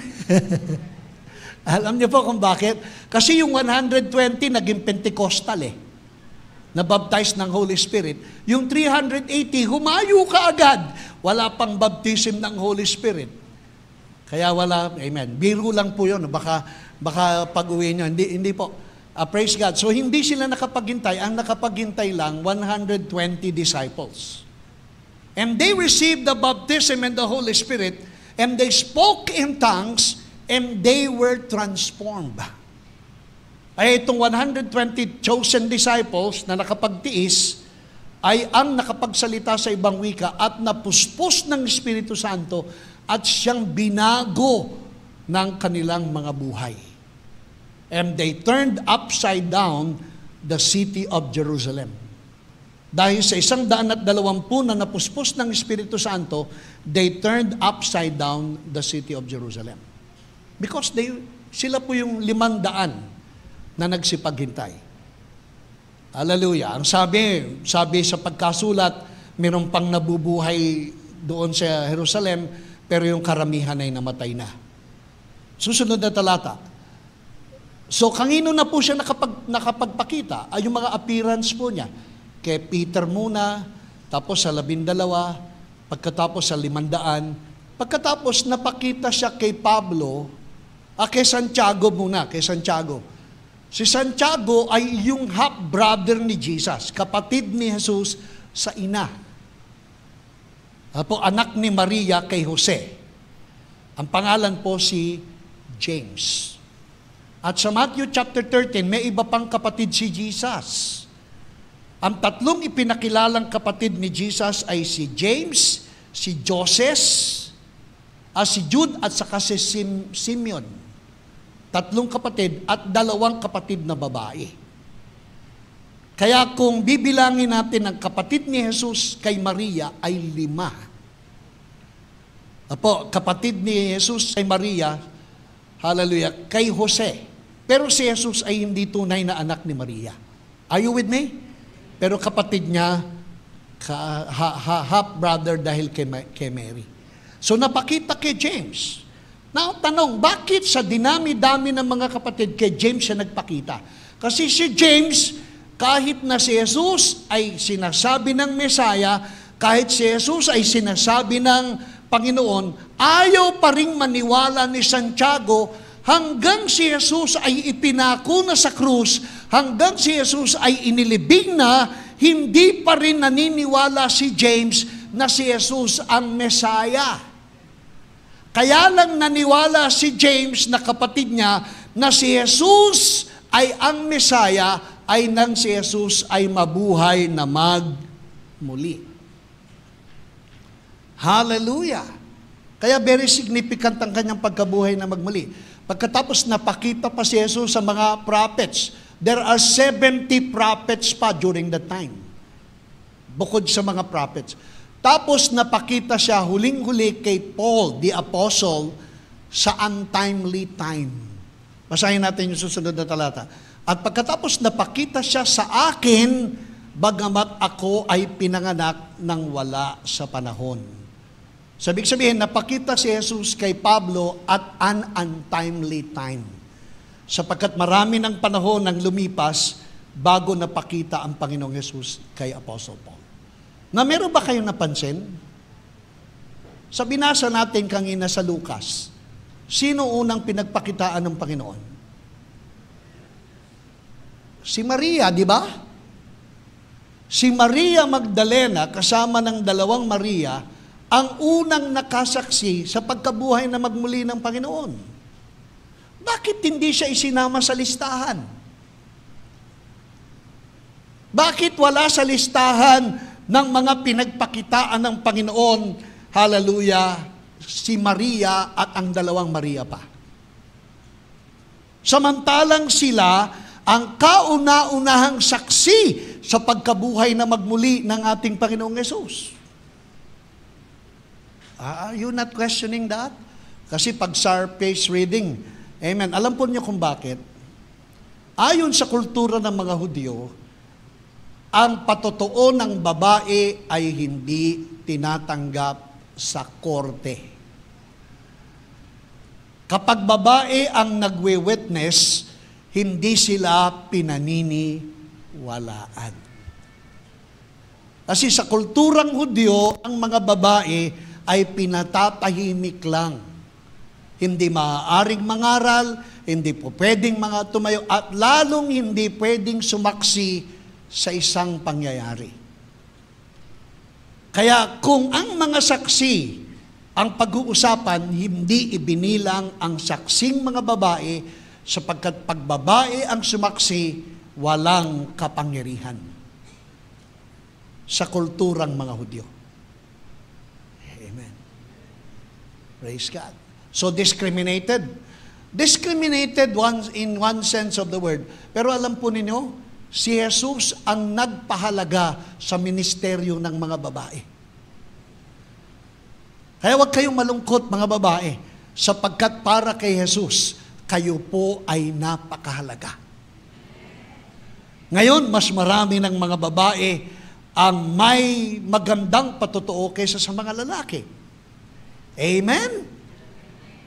Alam niyo po kung bakit? Kasi yung 120 naging Pentecostal na-baptize ng Holy Spirit. Yung 380, humayo ka agad. Wala pang baptism ng Holy Spirit. Kaya wala, amen. Biro lang po yun. Baka pag-uwi nyo. Hindi po. Praise God. So hindi sila nakapaghintay. Ang nakapaghintay lang, 120 disciples. And they received the baptism and the Holy Spirit, and they spoke in tongues, and they were transformed. Ay itong 120 chosen disciples na nakapagtiis ay ang nakapagsalita sa ibang wika at napuspos ng Espiritu Santo at siyang binago ng kanilang mga buhay. And they turned upside down the city of Jerusalem. Dahil sa 120 na napuspos ng Espiritu Santo, they turned upside down the city of Jerusalem. Because sila po yung 500 na nagsipaghintay. Hallelujah. Ang sabi sa pagkasulat, mayroon pang nabubuhay doon sa Jerusalem, pero yung karamihan ay namatay na. Susunod na talata. So, kanino na po siya nakapagpakita? Ay yung mga appearance po niya. Kay Peter muna, tapos sa 12, pagkatapos sa 500, pagkatapos napakita siya kay Pablo, kay Santiago muna, kay Santiago. Si Santiago ay yung half-brother ni Jesus, kapatid ni Jesus sa ina. Po, anak ni Maria kay Jose. Ang pangalan po si James. At sa Matthew chapter 13, may iba pang kapatid si Jesus. Ang 3 ipinakilalang kapatid ni Jesus ay si James, si Joses, si Jude at saka si Simeon. 3 kapatid at 2 kapatid na babae. Kaya kung bibilangin natin ang kapatid ni Jesus kay Maria ay 5. Kapatid ni Jesus kay Maria, hallelujah, kay Jose. Pero si Jesus ay hindi tunay na anak ni Maria. Are you with me? Pero kapatid niya, half-brother dahil kay Mary. So napakita kay James. Now, tanong, bakit sa dinami-dami ng mga kapatid kay James siya nagpakita? Kasi si James, kahit na si Jesus ay sinasabi ng Mesaya, kahit si Jesus ay sinasabi ng Panginoon, ayaw pa ring maniwala ni Santiago hanggang si Jesus ay ipinako na sa krus, hanggang si Jesus ay inilibing na, hindi pa rin naniniwala si James na si Jesus ang Mesaya. Kaya lang naniwala si James na kapatid niya na si Jesus ay ang Mesaya ay nang si Jesus ay mabuhay na magmuli. Hallelujah! Kaya very significant ang kanyang pagkabuhay na magmuli. Pagkatapos napakita pa si Jesus sa mga prophets, there are 70 prophets pa during that time. Bukod sa mga prophets. Tapos napakita siya huling-huli kay Paul, the apostle, sa untimely time. Basahin natin yung susunod na talata. At pagkatapos napakita siya sa akin, bagamat ako ay pinanganak ng wala sa panahon. Sabi sabihin, napakita si Jesus kay Pablo at an untimely time. Sapagkat marami ng panahon nang lumipas bago napakita ang Panginoong Jesus kay Apostle Paul. Na meron ba kayong napansin? Sa binasa natin kanina sa Lucas, sino unang pinagpakitaan ng Panginoon? Si Maria, di ba? Si Maria Magdalena kasama ng 2 Maria ang unang nakasaksi sa pagkabuhay na magmuli ng Panginoon. Bakit hindi siya isinama sa listahan? Bakit wala sa listahan ng mga pinagpakitaan ng Panginoon hallelujah, si Maria at ang dalawang Maria pa. Samantalang sila ang kauna-unahang saksi sa pagkabuhay na magmuli ng ating Panginoong Yesus. Are you not questioning that? Kasi pag surface reading, amen, alam po niyo kung bakit? Ayon sa kultura ng mga Hudyo, ang patotoo ng babae ay hindi tinatanggap sa korte. Kapag babae ang nagwe-witness, hindi sila pinaniniwalaan. Kasi sa kulturang Hudyo, ang mga babae ay pinatatahimik lang. Hindi maaaring mangaral, hindi po pwedeng mga tumayo, at lalong hindi pwedeng sumaksi sa isang pangyayari. Kaya kung ang mga saksi, ang pag-uusapan, hindi ibinilang ang saksing mga babae sapagkat pag babae ang sumaksi, walang kapangyarihan sa kulturang mga Hudyo. Amen. Praise God. So discriminated. Discriminated in one sense of the word. Pero alam po ninyo, si Jesus ang nagpahalaga sa ministeryo ng mga babae. Kaya huwag kayong malungkot mga babae, sapagkat para kay Jesus, kayo po ay napakahalaga. Ngayon, mas marami ng mga babae ang may magandang patotoo kaysa sa mga lalaki. Amen?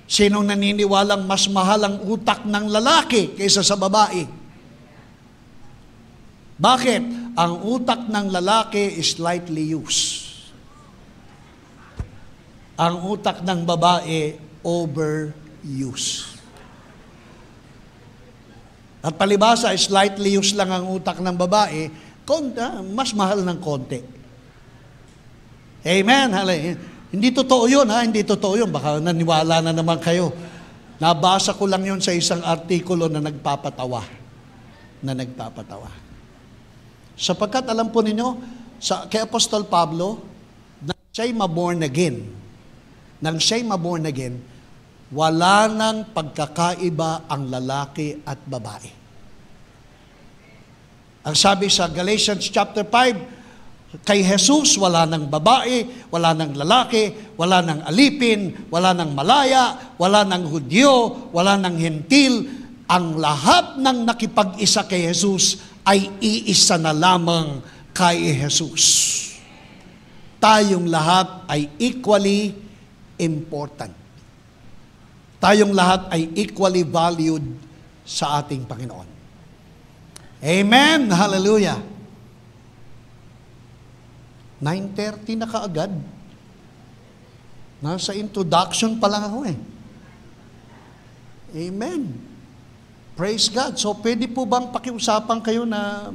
Sinong naniniwalang mas mahal ang utak ng lalaki kaysa sa babae? Bakit? Ang utak ng lalaki is lightly used. Ang utak ng babae, overuse. At palibasa, slightly used lang ang utak ng babae, mas mahal ng konti. Amen? Hindi totoo yun, ha? Hindi totoo yun. Baka naniwala na naman kayo. Nabasa ko lang yun sa isang artikulo na nagpapatawa. Sapagkat alam po ninyo, kay Apostol Pablo, na siya'y maborn again, nang siya'y maborn again, wala nang pagkakaiba ang lalaki at babae. Ang sabi sa Galatians chapter 5, kay Jesus wala nang babae, wala nang lalaki, wala nang alipin, wala nang malaya, wala nang Hudyo, wala nang hentil. Ang lahat ng nakipag-isa kay Jesus ay iisa na lamang kay Jesus. Tayong lahat ay equally important. Tayong lahat ay equally valued sa ating Panginoon. Amen! Hallelujah! 9:30 na kaagad. Nasa introduction pa lang ako eh. Amen! Praise God! So, pwede po bang pakiusapan kayo na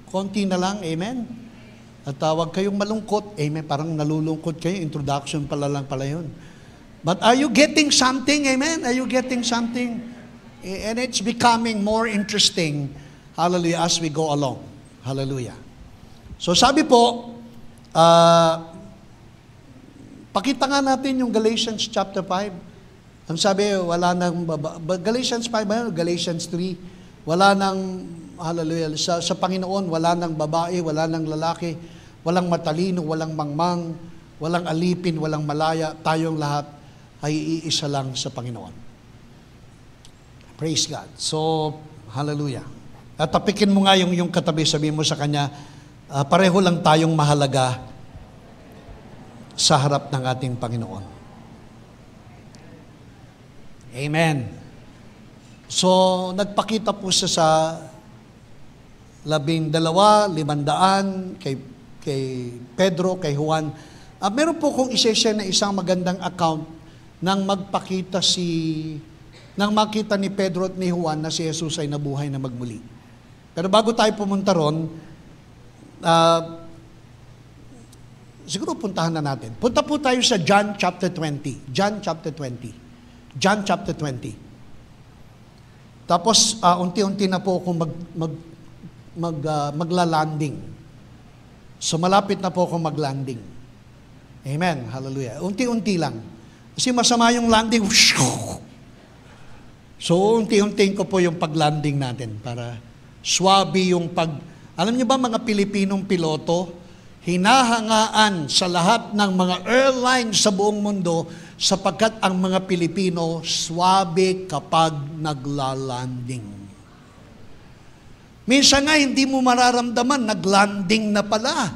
konti na lang? Amen? At huwag kayong malungkot. Amen? Parang nalulungkot kayo. Introduction pala lang pala yun. But are you getting something? Amen? Are you getting something? And it's becoming more interesting, hallelujah, as we go along. Hallelujah. So sabi po, pakita nga natin yung Galatians chapter 5. Ang sabi, wala nang Galatians 5, Galatians 3, wala nang, hallelujah, sa Panginoon, wala nang babae, wala nang lalaki, walang matalino, walang mangmang, walang alipin, walang malaya, tayong lahat ay iisa lang sa Panginoon. Praise God. So, hallelujah. At tapikin mo nga yung katabi, sabihin mo sa kanya, pareho lang tayong mahalaga sa harap ng ating Panginoon. Amen. So, nagpakita po siya sa 12, 500, kay Pedro, kay Juan. Meron po kong isa-share na isang magandang account nang makita ni Pedro at ni Juan na si Jesus ay nabuhay na magmuli. Pero bago tayo pumunta ron, siguro puntahan na natin. Punta po tayo sa John chapter 20. John chapter 20. John chapter 20. Tapos, unti-unti na po akong magla-landing. So, malapit na po akong mag-landing. Amen. Hallelujah. Unti-unti lang. Kasi masama yung landing. So, unti-untiin ko po yung pag-landing natin para swabe yung pag... Alam niyo ba mga Pilipinong piloto, hinahangaan sa lahat ng mga airlines sa buong mundo sapagkat ang mga Pilipino swabe kapag naglalanding. Minsan nga hindi mo mararamdaman, naglanding na pala.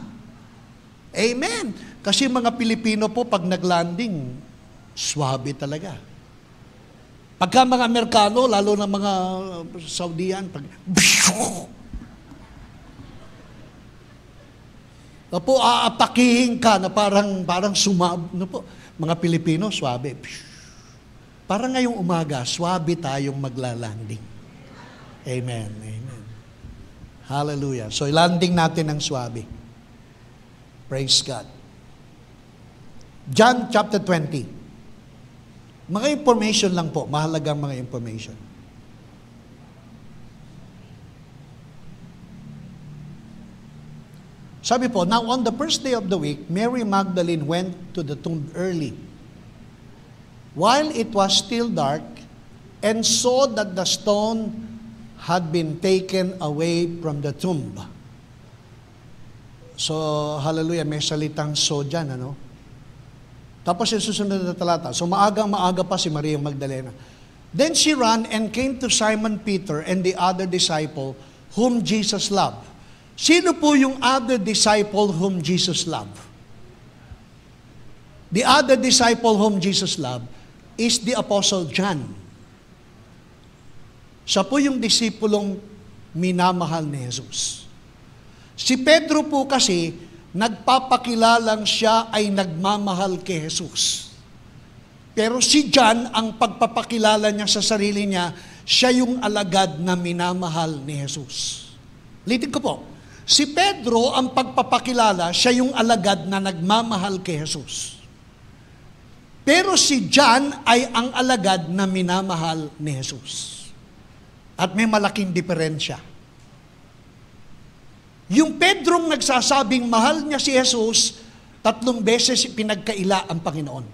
Amen. Kasi mga Pilipino po pag naglanding, swabe talaga. Pagka mga Amerikano, lalo na mga Saudian, pag... po, aatakihin ka na parang no po. Mga Pilipino, swabe. Parang ngayong umaga, swabe tayong maglalanding. Amen. Amen. Hallelujah. So, landing natin ng swabe. Praise God. John chapter 20. Mga information lang po. Mahalagang mga information. Sabi po, now on the first day of the week, Mary Magdalene went to the tomb early, while it was still dark, and saw that the stone had been taken away from the tomb. So, hallelujah, may salitang so dyan, ano? Tapos yung susunod na talata. So, maagang-maaga pa si Maria Magdalena. Then she ran and came to Simon Peter and the other disciple whom Jesus loved. Sino po yung other disciple whom Jesus loved? The other disciple whom Jesus loved is the Apostle John. Siya po yung disipulong minamahal ni Jesus. Si Pedro po kasi, nagpapakilalang siya ay nagmamahal kay Jesus. Pero si John, ang pagpapakilala niya sa sarili niya, siya yung alagad na minamahal ni Jesus. Ulitin ko po. Si Pedro, ang pagpapakilala, siya yung alagad na nagmamahal kay Jesus. Pero si John ay ang alagad na minamahal ni Jesus. At may malaking diferensya. Yung Pedrong nagsasabing mahal niya si Jesus, 3 beses pinagkaila ang Panginoon.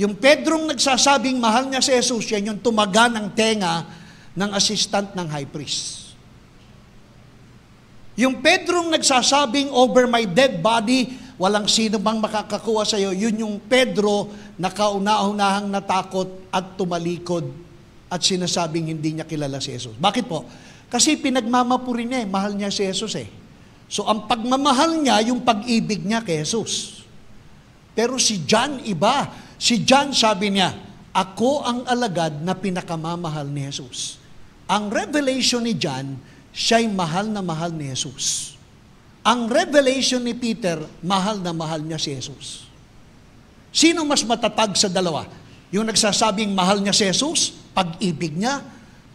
Yung Pedrong nagsasabing mahal niya si Jesus, yan yung tumaga ng tenga ng assistant ng high priest. Yung Pedrong nagsasabing over my dead body, walang sino bang makakakuha sa iyo, yun yung Pedro na kauna-unahang natakot at tumalikod at sinasabing hindi niya kilala si Jesus. Bakit po? Kasi pinagmamapuri niya, mahal niya si Jesus eh. So ang pagmamahal niya, yung pag-ibig niya kay Jesus. Pero si John iba. Si John sabi niya, ako ang alagad na pinakamamahal ni Jesus. Ang revelation ni John, siya'y mahal na mahal ni Jesus. Ang revelation ni Peter, mahal na mahal niya si Jesus. Sino mas matatag sa dalawa? Yung nagsasabing mahal niya si Jesus, pag-ibig niya,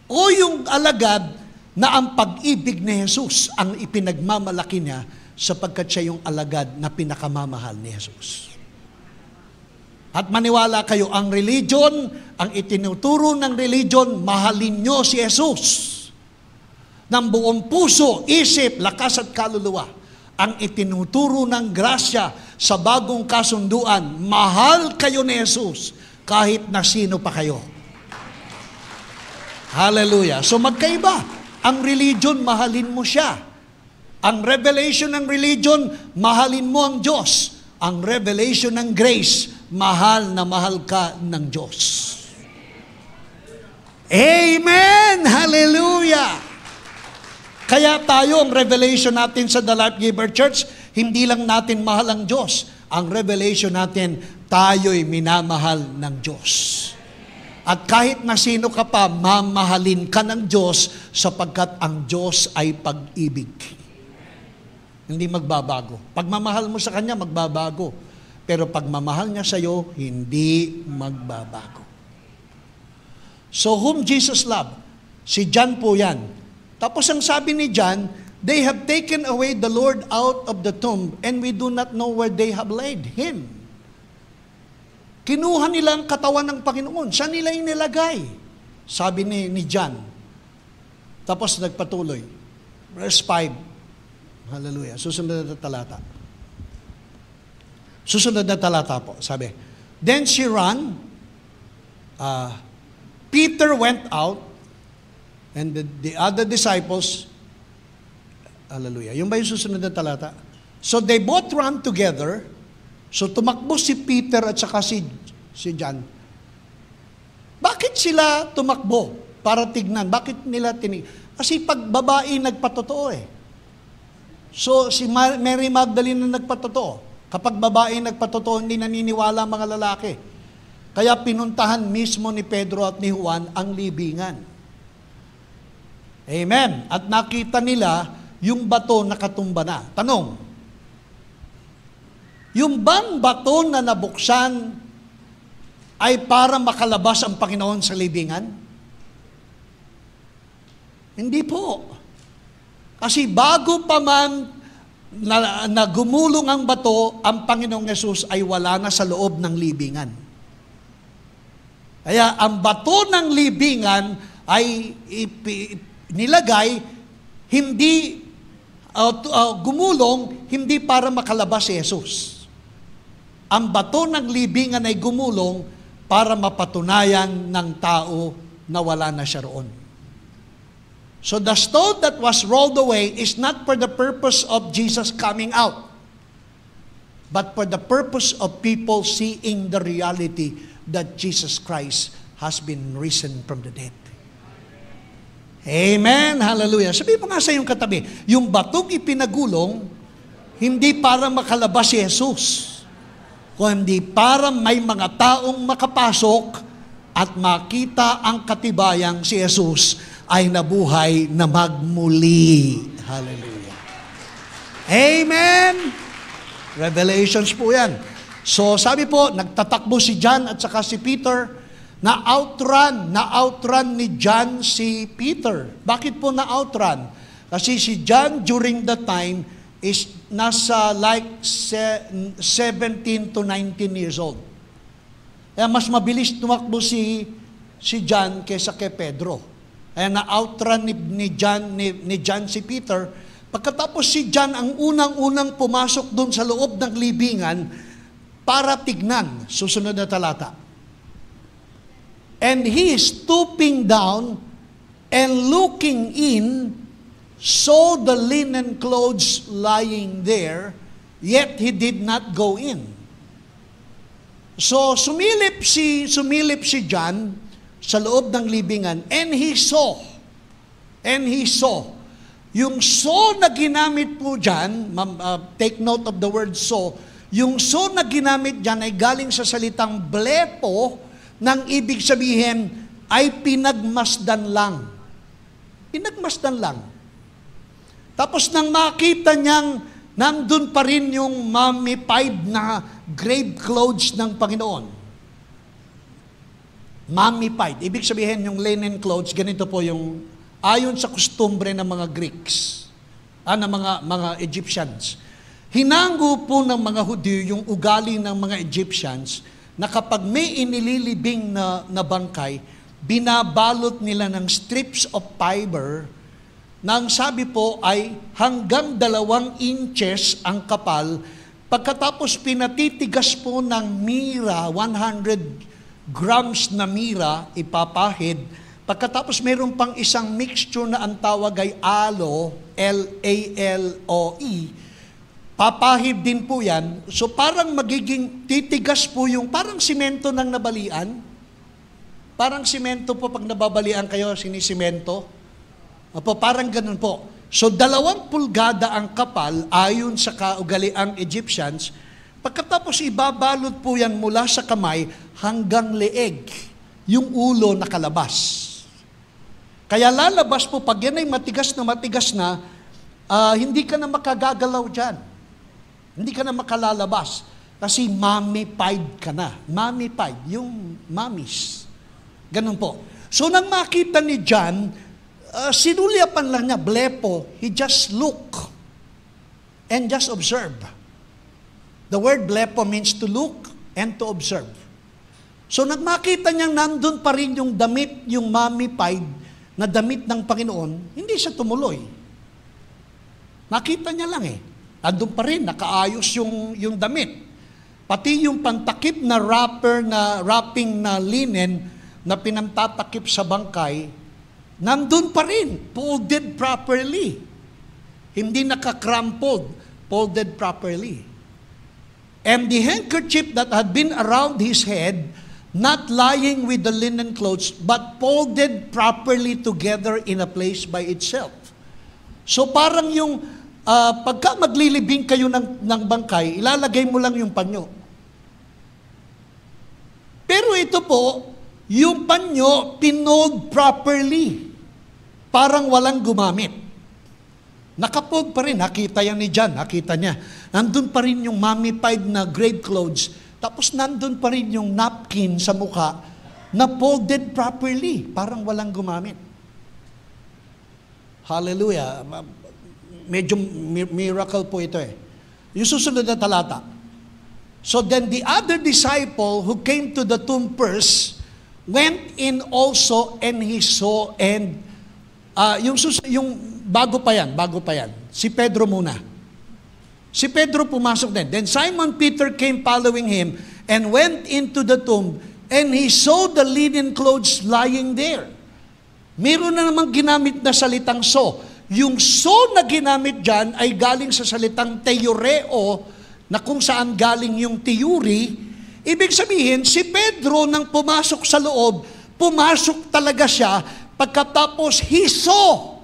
o yung alagad na ang pag-ibig ni Jesus ang ipinagmamalaki niya sapagkat siya yung alagad na pinakamamahal ni Jesus. At maniwala kayo, ang religion, ang itinuturo ng religion, mahalin nyo si Jesus ng buong puso, isip, lakas at kaluluwa. Ang itinuturo ng grasya sa bagong kasunduan, mahal kayo ni Jesus kahit na sino pa kayo. Hallelujah. So magkaiba. Ang religion, mahalin mo siya. Ang revelation ng religion, mahalin mo ang Diyos. Ang revelation ng grace, mahal na mahal ka ng Diyos. Amen! Hallelujah! Kaya tayo, ang revelation natin sa The Life Giver Church, hindi lang natin mahal ang Diyos. Ang revelation natin, tayo'y minamahal ng Diyos. At kahit na sino ka pa, mamahalin ka ng Diyos sapagkat ang Diyos ay pag-ibig. Hindi magbabago. Pagmamahal mo sa Kanya, magbabago. Pero pagmamahal niya sa iyo, hindi magbabago. So whom Jesus loved? Si John po yan. Tapos ang sabi ni John, they have taken away the Lord out of the tomb and we do not know where they have laid Him. Kinuha nila ang katawan ng Panginoon. Saan nila inilagay? Sabi ni John. Tapos nagpatuloy. Verse 5. Hallelujah. Susunod na talata. Susunod na talata po, sabi, then she ran, Peter went out, and the other disciples, hallelujah, yung ba yung susunod na talata? So they both ran together, so tumakbo si Peter at saka si John. Bakit sila tumakbo para tignan? Bakit nila Kasi pag babae nagpatotoo eh. So si Mary Magdalene na nagpatotoo. Kapag babae nagpatotoo, hindi naniniwala ang mga lalaki. Kaya pinuntahan mismo ni Pedro at ni Juan ang libingan. Amen. At nakita nila yung bato nakatumba na. Tanong, yung bang bato na nabuksan ay para makalabas ang Panginoon sa libingan? Hindi po. Kasi bago pa man na gumulong ang bato, ang Panginoong Yesus ay wala na sa loob ng libingan. Kaya ang bato ng libingan ay nilagay, hindi gumulong, hindi para makalabas si Jesus. Ang bato ng libingan ay gumulong para mapatunayan ng tao na wala na siya roon. So the stone that was rolled away is not for the purpose of Jesus coming out, but for the purpose of people seeing the reality that Jesus Christ has been risen from the dead. Amen. Hallelujah. Sabi mo nga sa iyong katabi, yung batong ipinagulong, hindi para makalabas si Jesus, kundi para may mga taong makapasok at makita ang katibayang si Jesus ay nabuhay na magmuli. Hallelujah. Amen. Revelations po yan. So sabi po, nagtatakbo si John at saka si Peter, na-outrun ni John si Peter. Bakit po na-outrun? Kasi si John during that time is nasa like 17 to 19 years old. Kaya mas mabilis tumakbo si John kaysa kay Pedro. Kaya na-outrun ni John si Peter. Pagkatapos si John ang unang-unang pumasok doon sa loob ng libingan para tignan. Susunod na talata. And he, stooping down and looking in, saw the linen clothes lying there, yet he did not go in. So sumilip si John sa loob ng libingan, and he saw. Yung saw na ginamit po dyan, take note of the word saw, yung saw na ginamit dyan ay galing sa salitang blepo, nang ibig sabihin ay pinagmasdan lang. Pinagmasdan lang. Tapos nang makita niyang nandun pa rin yung mummified na grave clothes ng Panginoon. Mummified. Ibig sabihin yung linen clothes, ganito po yung ayon sa kustumbre ng mga Greeks, ng mga Egyptians. Hinanggo po ng mga Hudyo yung ugali ng mga Egyptians na kapag may inililibing na bangkay, binabalot nila ng strips of fiber na ang sabi po ay hanggang 2 inches ang kapal. Pagkatapos pinatitigas po ng mira, 100 grams na mira, ipapahid. Pagkatapos mayroon pang isang mixture na ang tawag ay aloe, L-A-L-O-E. Papahid din po yan. So parang magiging titigas po yung parang simento ng nabalian. Parang simento po pag nababalian kayo, sinisimento. Opo, parang ganun po. So 2 pulgada ang kapal ayon sa kaugaliang Egyptians. Pagkatapos ibabalot po yan mula sa kamay hanggang leeg. Yung ulo nakalabas. Kaya lalabas po, pag yan ay matigas na, hindi ka na makagagalaw dyan. Hindi ka na makalalabas. Kasi mummified ka na. Mummified, yung mummies. Ganun po. So nang makita ni John, sinulyapan lang niya, blepo, he just look and just observe. The word blepo means to look and to observe. So nang makita niyang nandun pa rin yung damit, yung mummified na damit ng Panginoon, hindi siya tumuloy. Nakita niya lang eh. Andun pa rin, nakaayos yung damit. Pati yung pantakip na wrapping na linen na pinamtatakip sa bangkay, nandun pa rin, folded properly. Hindi nakakrumpled, folded properly. And the handkerchief that had been around his head, not lying with the linen clothes, but folded properly together in a place by itself. So parang yung, pagka maglilibing kayo ng bangkay, ilalagay mo lang yung panyo. Pero ito po, yung panyo, pinold properly. Parang walang gumamit. Nakapold pa rin, nakita yan ni John, nakita niya. Nandun pa rin yung mummified na grave clothes, tapos nandun pa rin yung napkin sa mukha na folded properly, parang walang gumamit. Hallelujah. Medyo miracle po ito eh. Yung susunod na talata. So then the other disciple who came to the tomb first went in also, and he saw, and yung bago pa yan, si Pedro muna. Si Pedro pumasok din. Then Simon Peter came following him and went into the tomb, and he saw the linen clothes lying there. Meron na namang ginamit na salitang so. Yung so na ginamit dyan ay galing sa salitang theoreo, na kung saan galing yung theory. Ibig sabihin, si Pedro nang pumasok sa loob, pumasok talaga siya, pagkatapos he saw.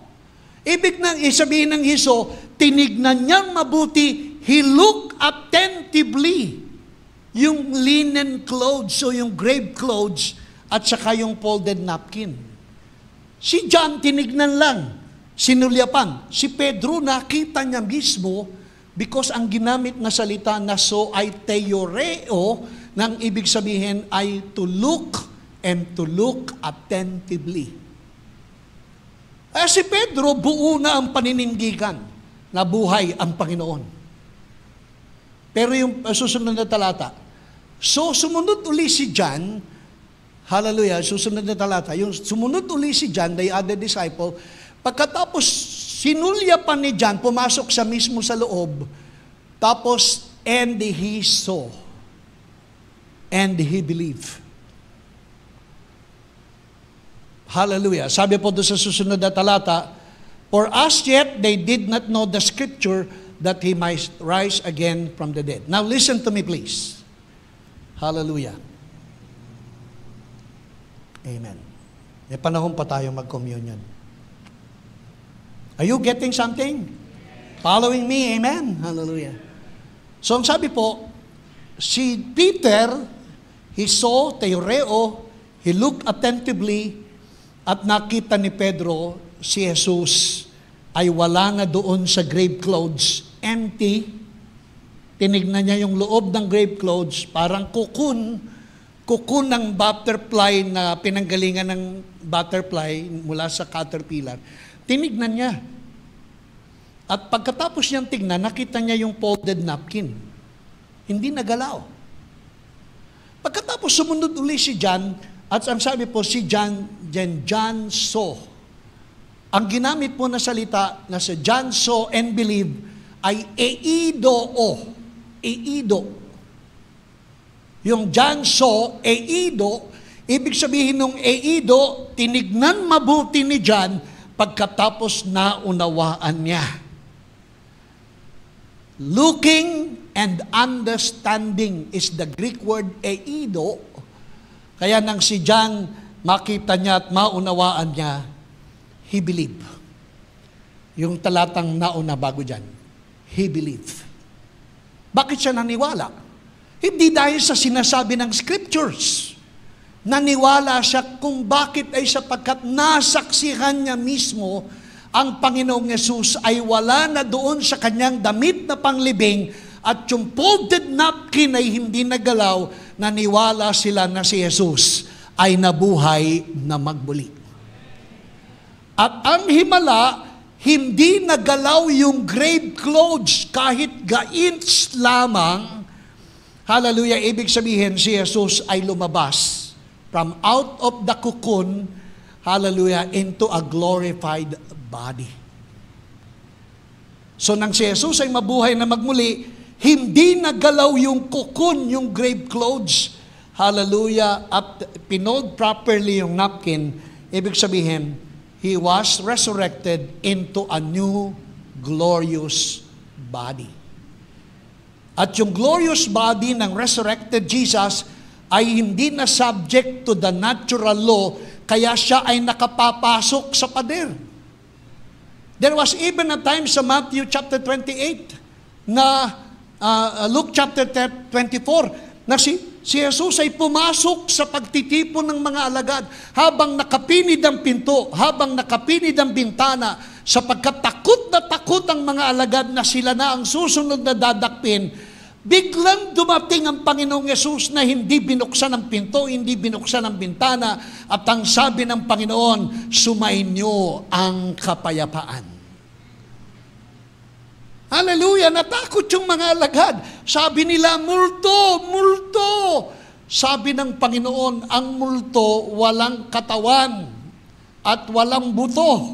Ibig nang isabihin ng he saw, tinignan niyang mabuti, he looked attentively yung linen clothes o yung grave clothes at saka yung folded napkin. Si John tinignan lang, sinulyapan. Si Pedro nakita niya mismo because ang ginamit na salita na so ay theoreo, nang ibig sabihin ay to look and to look attentively. Si Pedro, buo na ang paninindigan na buhay ang Panginoon. Pero yung susunod na talata, so sumunod uli si John, hallelujah, susunod na talata, yung sumunod uli si John, the other disciple, pagkatapos sinulya pa ni John, pumasok siya mismo sa loob, tapos, and he saw, and he believed. Hallelujah. Sabi po doon sa susunod na talata, for as yet they did not know the scripture that he might rise again from the dead. Now listen to me please. Hallelujah. Amen. May panahon pa tayo mag-communion. Are you getting something? Following me, amen? Hallelujah. So, ang sabi po, si Peter, he saw, theoreo, he looked attentively, at nakita ni Pedro, si Jesus ay wala na doon sa grave clothes, empty. Tinignan niya yung loob ng grave clothes, parang cocoon ng butterfly na pinanggalingan ng butterfly mula sa caterpillar. Tinignan niya. At pagkatapos niyang tignan, nakita niya yung folded napkin. Hindi nagalaw. Pagkatapos sumunod uli si John, at ang sabi po si John saw. Ang ginamit po na salita na sa John saw and believe ay eido. Yung John saw, eido, ibig sabihin ng eido, tinignan mabuti ni John pagkatapos naunawaan niya. Looking and understanding is the Greek word eido. Kaya nang si John makita niya at maunawaan niya, he believed. Yung talatang nauna bago dyan, he believed. Bakit siya naniwala? Hindi dahil sa sinasabi ng scriptures. Naniwala siya kung bakit ay sapagkat nasaksihan niya mismo ang Panginoong Yesus ay wala na doon sa kanyang damit na panglibing at yung folded napkin ay hindi nagalaw, naniwala sila na si Jesus ay nabuhay na magbuli. At ang himala, hindi nagalaw yung grave clothes kahit ga-inch lamang. Hallelujah, ibig sabihin si Jesus ay lumabas from out of the cocoon, hallelujah, into a glorified body. So nang si Jesus ay mabuhay na magmuli, Hindi nagalaw yung cocoon, yung grave clothes. Hallelujah. At pinold properly yung napkin, ibig sabihin, he was resurrected into a new glorious body. At yung glorious body ng resurrected Jesus ay hindi na subject to the natural law, kaya siya ay nakapapasok sa pader. There was even a time sa Matthew chapter 28 na Luke chapter 24 na si Jesus ay pumasok sa pagtitipon ng mga alagad habang nakapinid ang pinto, habang nakapinid ang bintana, sapagkat takot ang mga alagad na sila na ang susunod na dadakpin. Biglang dumating ang Panginoong Yesus na hindi binuksan ang pinto, hindi binuksan ang bintana, at ang sabi ng Panginoon, sumainyo ang kapayapaan. Hallelujah! Natakot yung mga alagad. Sabi nila, multo, multo. Sabi ng Panginoon, ang multo walang katawan at walang buto.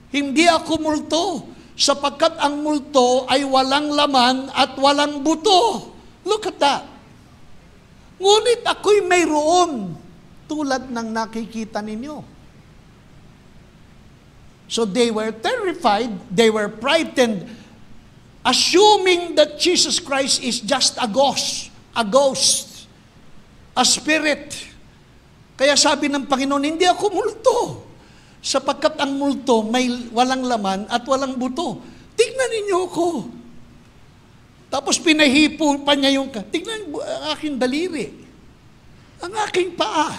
Hindi ako multo, sapagkat ang multo ay walang laman at walang buto. Look at that. Ngunit ako'y mayroon, tulad ng nakikita ninyo. So they were terrified, they were frightened, assuming that Jesus Christ is just a ghost, a spirit. Kaya sabi ng Panginoon, hindi ako multo, sapagkat ang multo may walang laman at walang buto. Tignan ninyo ako. Tapos pinahipo pa niya yung, tignan ang aking daliri, ang aking paa,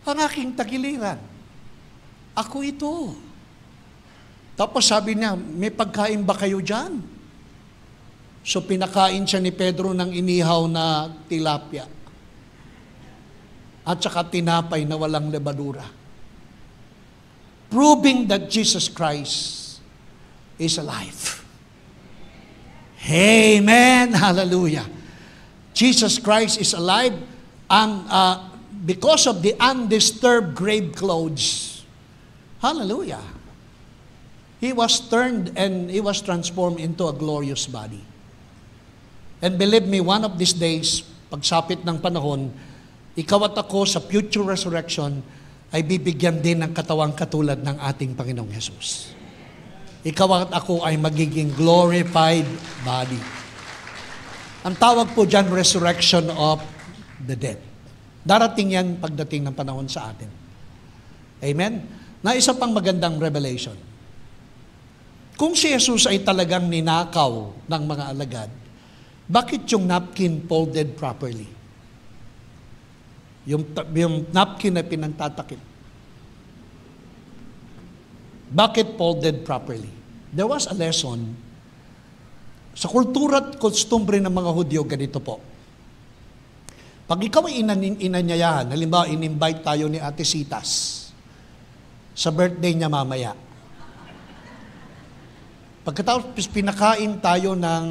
ang aking tagiliran. Ako ito. Tapos sabi niya, may pagkain ba kayo dyan? So pinakain siya ni Pedro ng inihaw na tilapia. At saka tinapay na walang lebadura. Proving that Jesus Christ is alive. Amen! Hallelujah! Jesus Christ is alive, and because of the undisturbed grave clothes, hallelujah. He was turned and he was transformed into a glorious body. And believe me, one of these days, pagsapit ng panahon, ikaw at ako sa future resurrection ay bibigyan din ng katawang katulad ng ating Panginoong Hesus. Ikaw at ako ay magiging glorified body. Ang tawag po dyan, resurrection of the dead. Darating yan pagdating ng panahon sa atin. Amen? Na isa pang magandang revelation. Kung si Jesus ay talagang ninakaw ng mga alagad, bakit yung napkin folded properly? Yung napkin na pinantatakip. Bakit folded properly? There was a lesson. Sa kultura at kostumbre ng mga Hudyo, ganito po. Pag ikaw ay inanyayahan, halimbawa, in-invite tayo ni Ate Sitas sa birthday niya mamaya. Pagkatapos pinakain tayo ng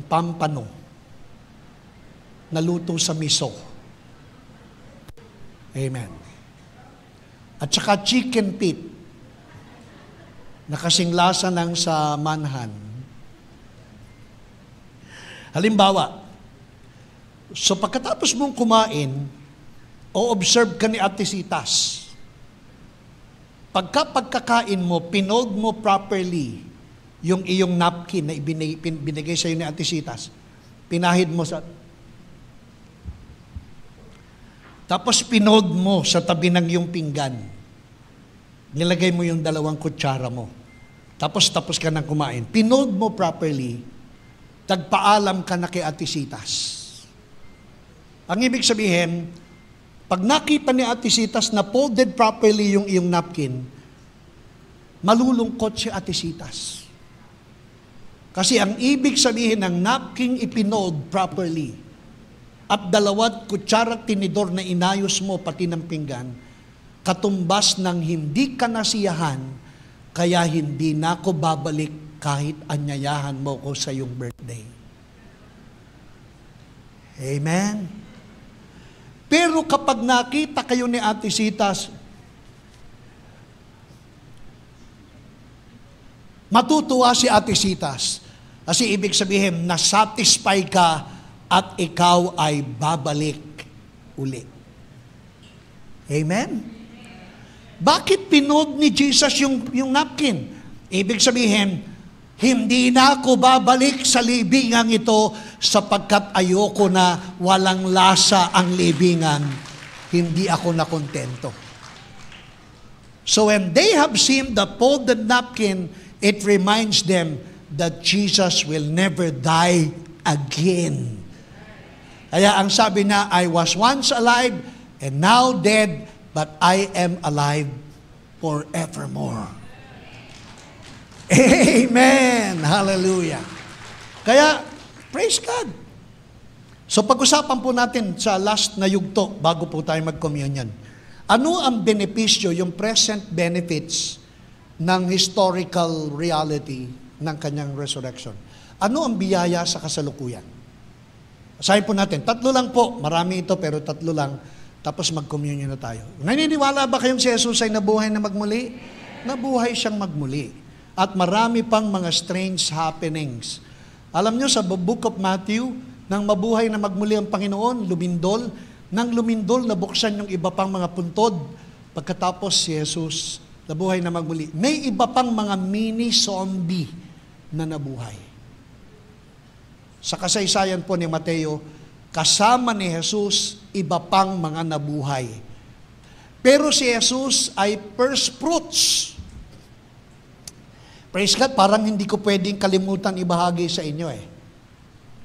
pampano na luto sa miso. Amen. At saka chicken feet na kasing lasa ng sa manhan. Halimbawa, so pagkatapos mong kumain, o-observe ka ni Ate Sitas. Pagkakain mo, pinold mo properly yung iyong napkin na binigay sa iyo ni Ate Sitas. Pinahid mo sa... Tapos pinold mo sa tabi ng iyong pinggan. Nilagay mo yung 2 kutsara mo. Tapos ka nang kumain. Pinold mo properly, tagpaalam ka na kay Ate Sitas. Ang ibig sabihin, pag nakita ni Ate Sitas na folded properly yung iyong napkin, malulungkot si Ate Sitas. Kasi ang ibig sabihin ng napkin ipinold properly at 2 kutsara tinidor na inayos mo pati ng pinggan, katumbas ng hindi ka nasiyahan, kaya hindi na ako babalik kahit anyayahan mo ko sa iyong birthday. Amen? Pero kapag nakita kayo ni Ate Sitas, Matutuwa si Ate Sitas. Kasi ibig sabihin, nasatisfy ka at ikaw ay babalik uli. Amen? Bakit pinold ni Jesus yung napkin? Ibig sabihin, hindi na ako babalik sa libingan ito sapagkat ayoko na walang lasa ang libingan. Hindi ako nakontento. So when they have seen the folded napkin, it reminds them that Jesus will never die again. Kaya ang sabi na, I was once alive and now dead, but I am alive forevermore. Amen! Hallelujah! Kaya, praise God! So pag-usapan po natin sa last na yugto bago po tayo mag-communion. Ano ang benepisyo, yung present benefits ng historical reality ng kanyang resurrection? Ano ang biyaya sa kasalukuyan? Sabi po natin, 3 lang po. Marami ito pero 3 lang. Tapos mag-communion na tayo. Naniniwala ba kayong si Jesus ay nabuhay na magmuli? Nabuhay siyang magmuli. At marami pang mga strange happenings. Alam nyo, sa book of Matthew, nang mabuhay na magmuli ang Panginoon, lumindol. Nang lumindol, nabuksan yung iba pang mga puntod. Pagkatapos si Jesus, nabuhay na magmuli. May iba pang mga mini-zombie na nabuhay. Sa kasaysayan po ni Mateo, kasama ni Jesus, iba pang mga nabuhay. Pero si Jesus ay first fruits. Praise God, parang hindi ko pwedeng kalimutan ibahagi sa inyo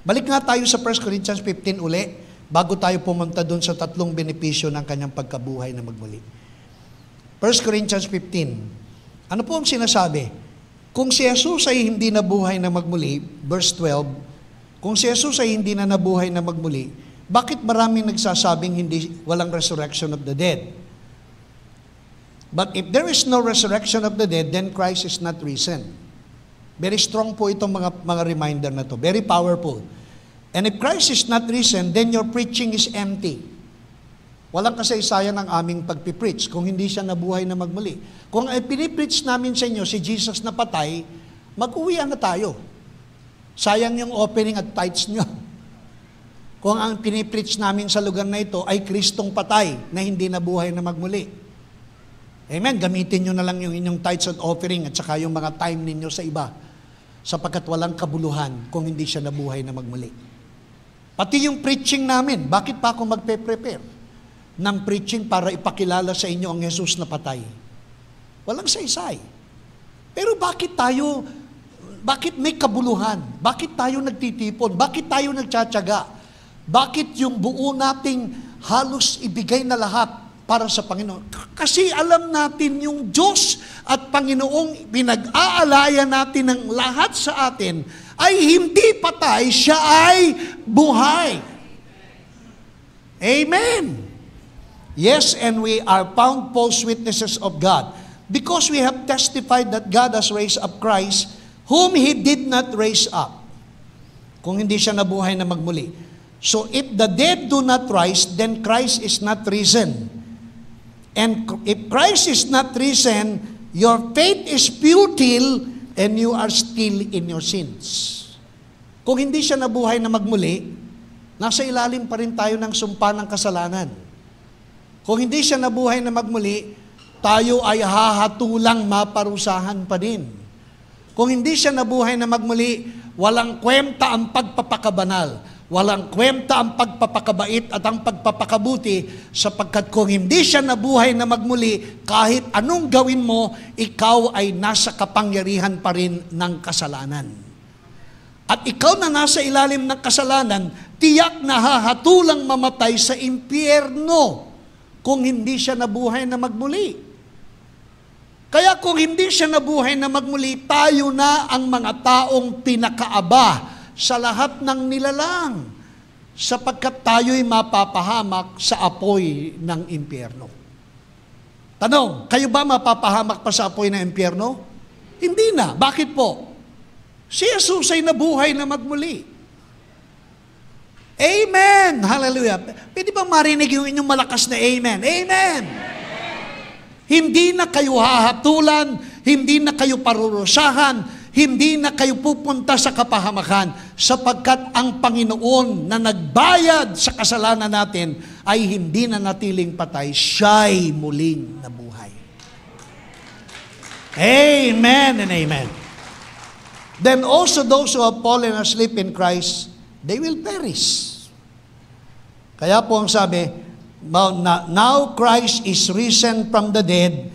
Balik nga tayo sa 1 Corinthians 15 uli, bago tayo pumunta doon sa 3 benepisyo ng kanyang pagkabuhay na magmuli. 1 Corinthians 15. Ano po ang sinasabi? Kung si Jesus ay hindi nabuhay na magmuli, verse 12, kung si Jesus ay hindi na nabuhay na magmuli, bakit maraming nagsasabing walang resurrection of the dead? But if there is no resurrection of the dead, then Christ is not risen. Very strong po itong mga reminder na to. Very powerful. And if Christ is not risen, then your preaching is empty. Walang kasaysayan ang aming pagpipreach kung hindi siya nabuhay na magmuli. Kung pinipreach namin sa inyo si Jesus na patay, mag-uwian na tayo. Sayang yung opening at tithes nyo. Kung ang pinipreach namin sa lugar na ito ay Kristong patay na hindi nabuhay na magmuli. Amen. Gamitin nyo na lang yung inyong tithes at offering at saka yung mga time ninyo sa iba. Sapagkat walang kabuluhan kung hindi siya nabuhay na magmuli. Pati yung preaching namin, bakit pa ako magpe-prepare ng preaching para ipakilala sa inyo ang Jesus na patay? Walang saysay. Pero bakit may kabuluhan? Bakit tayo nagtitipon? Bakit tayo nagtsatsaga? Bakit yung buo nating halos ibigay na lahat para sa Panginoon? Kasi alam natin yung Diyos at Panginoong pinag-aalaya natin ng lahat sa atin ay hindi patay, siya ay buhay. Amen. Yes, and we are found false witnesses of God because we have testified that God has raised up Christ whom He did not raise up. Kung hindi siya nabuhay na magmuli. So if the dead do not rise, then Christ is not risen. And if Christ is not risen, your faith is futile and you are still in your sins. Kung hindi siya nabuhay na magmuli, nasa ilalim pa rin tayo ng sumpa ng kasalanan. Kung hindi siya nabuhay na magmuli, tayo ay hahatulang maparusahan pa din. Kung hindi siya nabuhay na magmuli, walang kwenta ang pagpapakabanal. Walang kwenta ang pagpapakabait at ang pagpapakabuti sapagkat kung hindi siya nabuhay na magmuli, kahit anong gawin mo, ikaw ay nasa kapangyarihan pa rin ng kasalanan. At ikaw na nasa ilalim ng kasalanan, tiyak na hahatulang mamatay sa impyerno kung hindi siya nabuhay na magmuli. Kaya kung hindi siya nabuhay na magmuli, tayo na ang mga taong pinakaaba sa lahat ng nilalang, sapagkat tayo'y mapapahamak sa apoy ng impyerno. Tanong, kayo ba mapapahamak pa sa apoy ng impyerno? Hindi na. Bakit po? Si Jesus ay nabuhay na magmuli. Amen! Hallelujah! Pwede ba marinig yung inyong malakas na amen? Amen! Hindi na kayo hahatulan, hindi na kayo parurusahan, hindi na kayo pupunta sa kapahamakan, sapagkat ang Panginoon na nagbayad sa kasalanan natin ay hindi na natiling patay, siya'y muling nabuhay. Amen and amen. Then also those who have fallen asleep in Christ, they will perish. Kaya po ang sabi, now Christ is risen from the dead,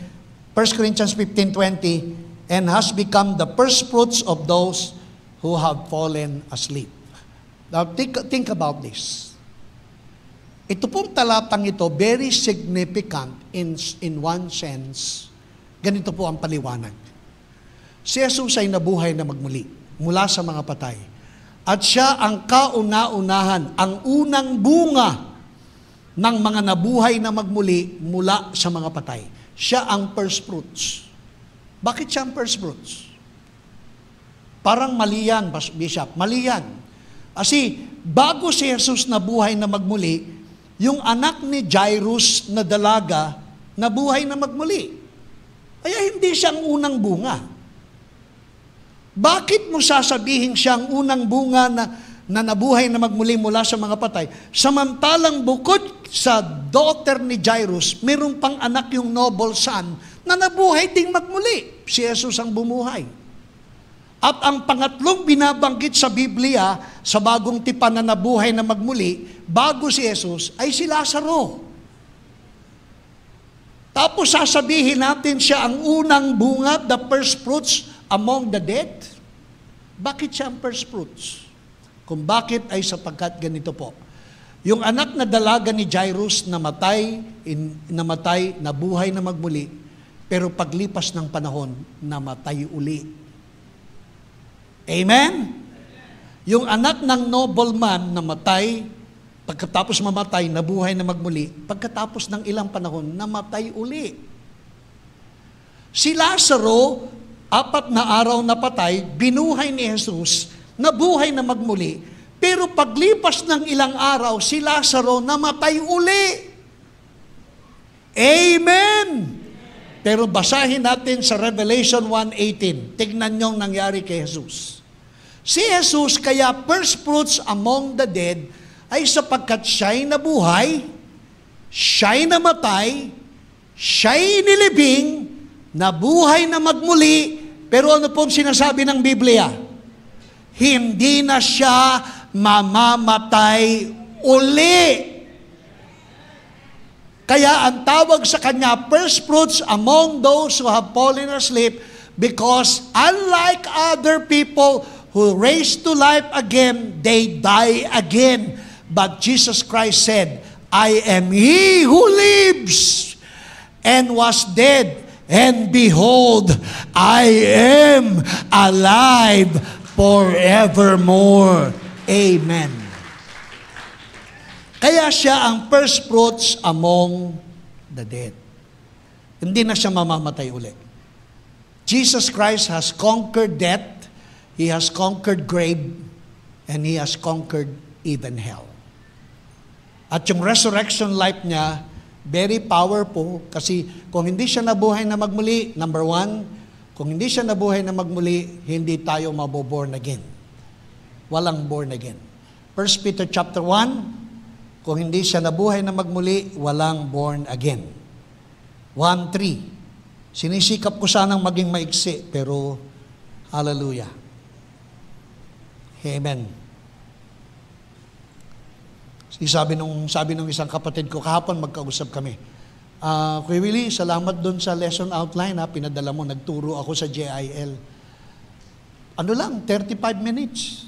1 Corinthians 15:20, and has become the first fruits of those who have fallen asleep. Now think about this. Ito pong talatang ito, very significant in one sense. Ganito po ang paliwanag. Si Jesus ay nabuhay na magmuli mula sa mga patay. At siya ang kauna-unahan, ang unang bunga ng mga nabuhay na magmuli mula sa mga patay. Siya ang first fruits. Bakit siya ang first fruits? Parang mali yan, Bishop. Mali yan. Kasi bago si Jesus nabuhay na magmuli, yung anak ni Jairus na dalaga nabuhay na magmuli. Kaya hindi siya ang unang bunga. Bakit mo sasabihin siya ang unang bunga na nabuhay na magmuli mula sa mga patay? Samantalang bukod sa daughter ni Jairus, mayroon pang anak yung noble son na nabuhay ding magmuli. Si Jesus ang bumuhay. At ang pangatlong binabanggit sa Biblia, sa bagong tipan na nabuhay na magmuli, bago si Jesus, ay si Lazaro. Tapos sasabihin natin siya ang unang bunga, the first fruits among the dead. Bakit siya ang first fruits? Kung bakit ay sapagkat ganito po. Yung anak na dalaga ni Jairus namatay, nabuhay na magmuli, pero paglipas ng panahon, namatay uli. Amen? Yung anak ng nobleman namatay, pagkatapos mamatay, nabuhay na magmuli, pagkatapos ng ilang panahon, namatay uli. Si Lazaro, 4 na araw na patay, binuhay ni Jesus, nabuhay na magmuli, pero paglipas ng ilang araw, si Lazaro namatay uli. Amen! Pero basahin natin sa Revelation 1:18. Tignan nyo ang nangyari kay Jesus. Si Jesus, kaya first fruits among the dead, ay sapagkat siya'y nabuhay, siya'y namatay, siya'y nilibing, nabuhay na magmuli, pero ano pong sinasabi ng Biblia? Hindi na siya mamamatay uli. Kaya ang tawag sa kanya, first fruits among those who have fallen asleep, because unlike other people who raised to life again, they die again. But Jesus Christ said, I am He who lives and was dead, and behold, I am alive forevermore. Amen. Kaya siya ang first fruits among the dead. Hindi na siya mamamatay uli. Jesus Christ has conquered death, He has conquered grave, and He has conquered even hell. At yung resurrection life niya, very powerful, kasi kung hindi siya nabuhay na magmuli, number 1, kung hindi siya nabuhay na magmuli, hindi tayo maboborn again. Walang born again. 1 Peter chapter 1, kung hindi siya nabuhay na magmuli, walang born again. 1:3. Sinisikap ko sanang maging maiksi, pero hallelujah. Amen. Sabi nung isang kapatid ko, kahapon magkausap kami. Kuya Willie, salamat doon sa lesson outline, pinadala mo, nagturo ako sa JIL. Ano lang, 35 minutes.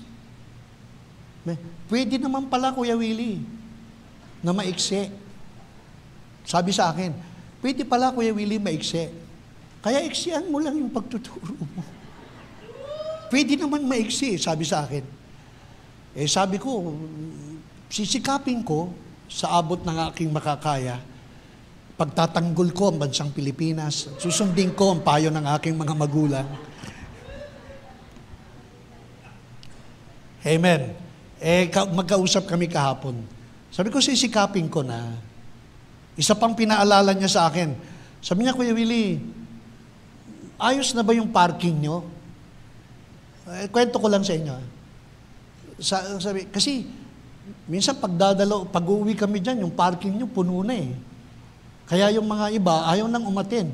Pwede naman pala, Kuya Willie, na maiksi. Sabi sa akin, pwede pala, Kuya Willie, maiksi. Kaya iksian mo lang yung pagtuturo mo. Pwede naman maiksi, sabi sa akin. Sabi ko, sisikapin ko sa abot ng aking makakaya, pagtatanggol ko ang bansang Pilipinas, susundin ko ang payo ng aking mga magulang. Amen. Magkausap kami kahapon. Sabi ko, sisikapin ko na. Isa pang pinaalala niya sa akin. Sabi niya, Kuya Willie, ayos na ba yung parking nyo? Kwento ko lang sa inyo. Sabi, kasi, minsan pag-uwi kami dyan, yung parking nyo puno na eh. Kaya yung mga iba, ayaw nang umatin.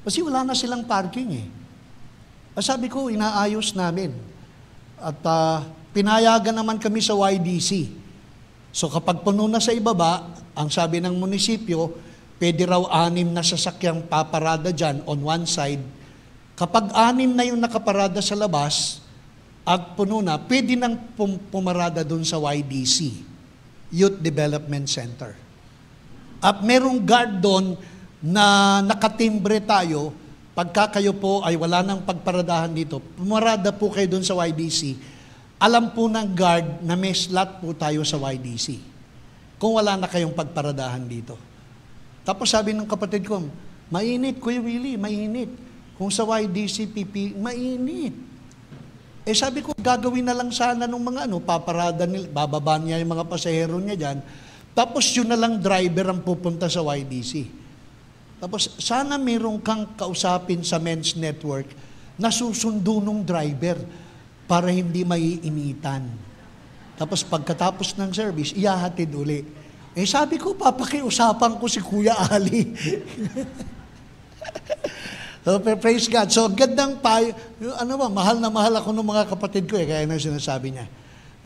Kasi wala na silang parking eh. Sabi ko, inaayos namin. At pinayagan naman kami sa YDC. So kapag puno na sa ibaba, ang sabi ng munisipyo, pwede raw 6 na sasakyang paparada dyan on one side. Kapag 6 na yung nakaparada sa labas at puno na, pwede nang pumarada dun sa YDC, Youth Development Center. At merong guard doon na nakatimbre tayo, pagka kayo po ay wala nang pagparadahan dito, pumarada po kayo dun sa YDC, alam po ng guard na may slot po tayo sa YDC. Kung wala na kayong pagparadahan dito. Tapos sabi ng kapatid ko, mainit, Kuya Willie, mainit. Kung sa YDC, mainit. Sabi ko, gagawin na lang sana nung mga paparada nila, bababa niya yung mga pasahero niya dyan, tapos yun na lang driver ang pupunta sa YDC. Tapos sana mayroong kang kausapin sa men's network na susundo nung driver para hindi maiinitan. Tapos pagkatapos ng service, iyahatid uli. Sabi ko, papakiusapan ko si Kuya Ali. So, praise God. So, gandang payo. Mahal na mahal ako ng mga kapatid ko kaya na sinasabi niya.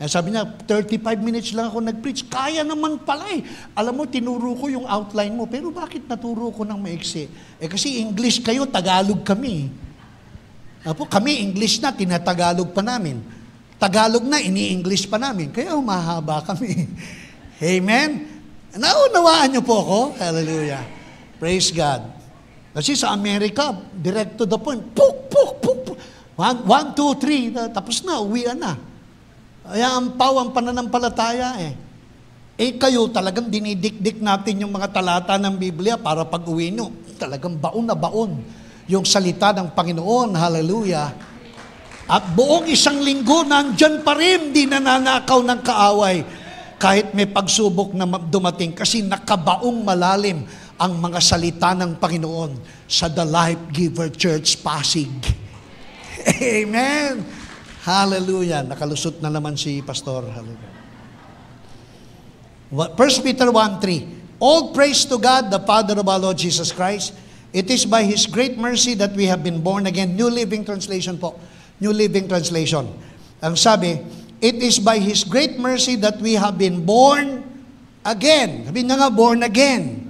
Sabi niya, 35 minutes lang ako nag-preach. Kaya naman pala eh. Alam mo, tinuro ko yung outline mo. Pero bakit naturo ko ng maiksi? Kasi English kayo, Tagalog kami. Kami English na, tinatagalog pa namin. Tagalog na, ini-English pa namin. Kaya humahaba kami. Amen? Naunawaan niyo po ako? Hallelujah. Praise God. Kasi sa Amerika, direct to the point. Puk, puk, puk, puk. 1, 2, 3, tapos na, uwian na. Kaya ang pananampalataya eh. Kayo talagang dinidikdik natin yung mga talata ng Biblia para pag-uwi nyo. Talagang baon na baon yung salita ng Panginoon. Hallelujah. At buong 1 linggo, nandyan pa rin, di nananakaw ng kaaway. Kahit may pagsubok na dumating, kasi nakabaong malalim ang mga salita ng Panginoon sa The Life Giver Church Pasig. Amen. Hallelujah. Nakalusot na naman si Pastor. Hallelujah. 1 Peter 1:3. All praise to God, the Father of our Lord Jesus Christ. It is by His great mercy that we have been born again. New Living Translation po. New Living Translation. Ang sabi, it is by His great mercy that we have been born again. Sabi na nga, born again.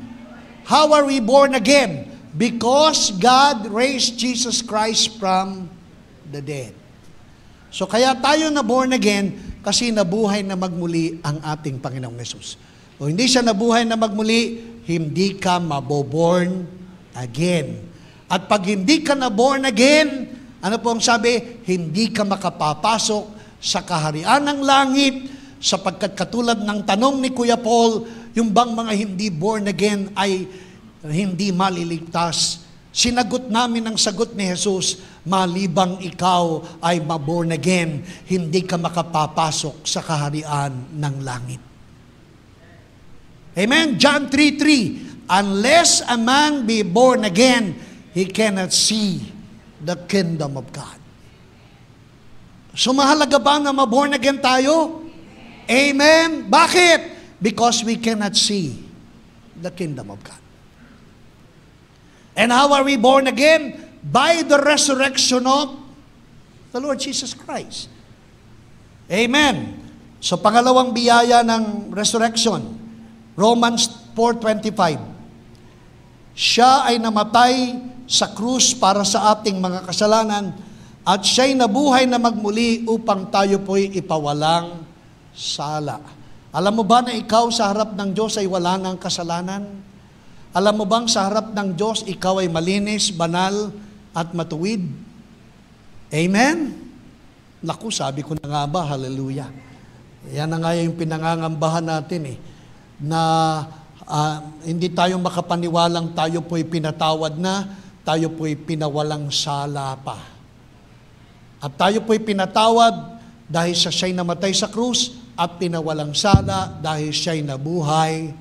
How are we born again? Because God raised Jesus Christ from the dead. So kaya tayo na born again kasi nabuhay na magmuli ang ating Panginoong Yesus. O hindi siya nabuhay na magmuli, hindi ka maboborn again. At pag hindi ka na born again, ano po ang sabi? Hindi ka makapapasok sa kaharian ng langit, sapagkat katulad ng tanong ni Kuya Paul, yung bang mga hindi born again ay hindi maliligtas. Sinagot namin ang sagot ni Jesus, malibang ikaw ay ma-born again, hindi ka makapapasok sa kaharian ng langit. Amen? John 3:3, unless a man be born again, he cannot see the kingdom of God. So mahalaga ba na ma-born again tayo? Amen? Bakit? Because we cannot see the kingdom of God. And how are we born again? By the resurrection of the Lord Jesus Christ. Amen. So pangalawang biyaya ng resurrection, Romans 4:25. Siya ay namatay sa krus para sa ating mga kasalanan at siya'y nabuhay na magmuli upang tayo po'y ipawalang sala. Alam mo ba na ikaw sa harap ng Diyos ay wala ng kasalanan? Alam mo bang sa harap ng Diyos ikaw ay malinis, banal, at matuwid? Amen? Naku, sabi ko na nga ba, hallelujah. Yan na nga yung pinangangambahan natin na hindi tayo makapaniwalang tayo po'y pinatawad na, tayo po'y pinawalang sala pa. At tayo po'y pinatawad dahil siya'y namatay sa krus at pinawalang sala dahil siya'y nabuhay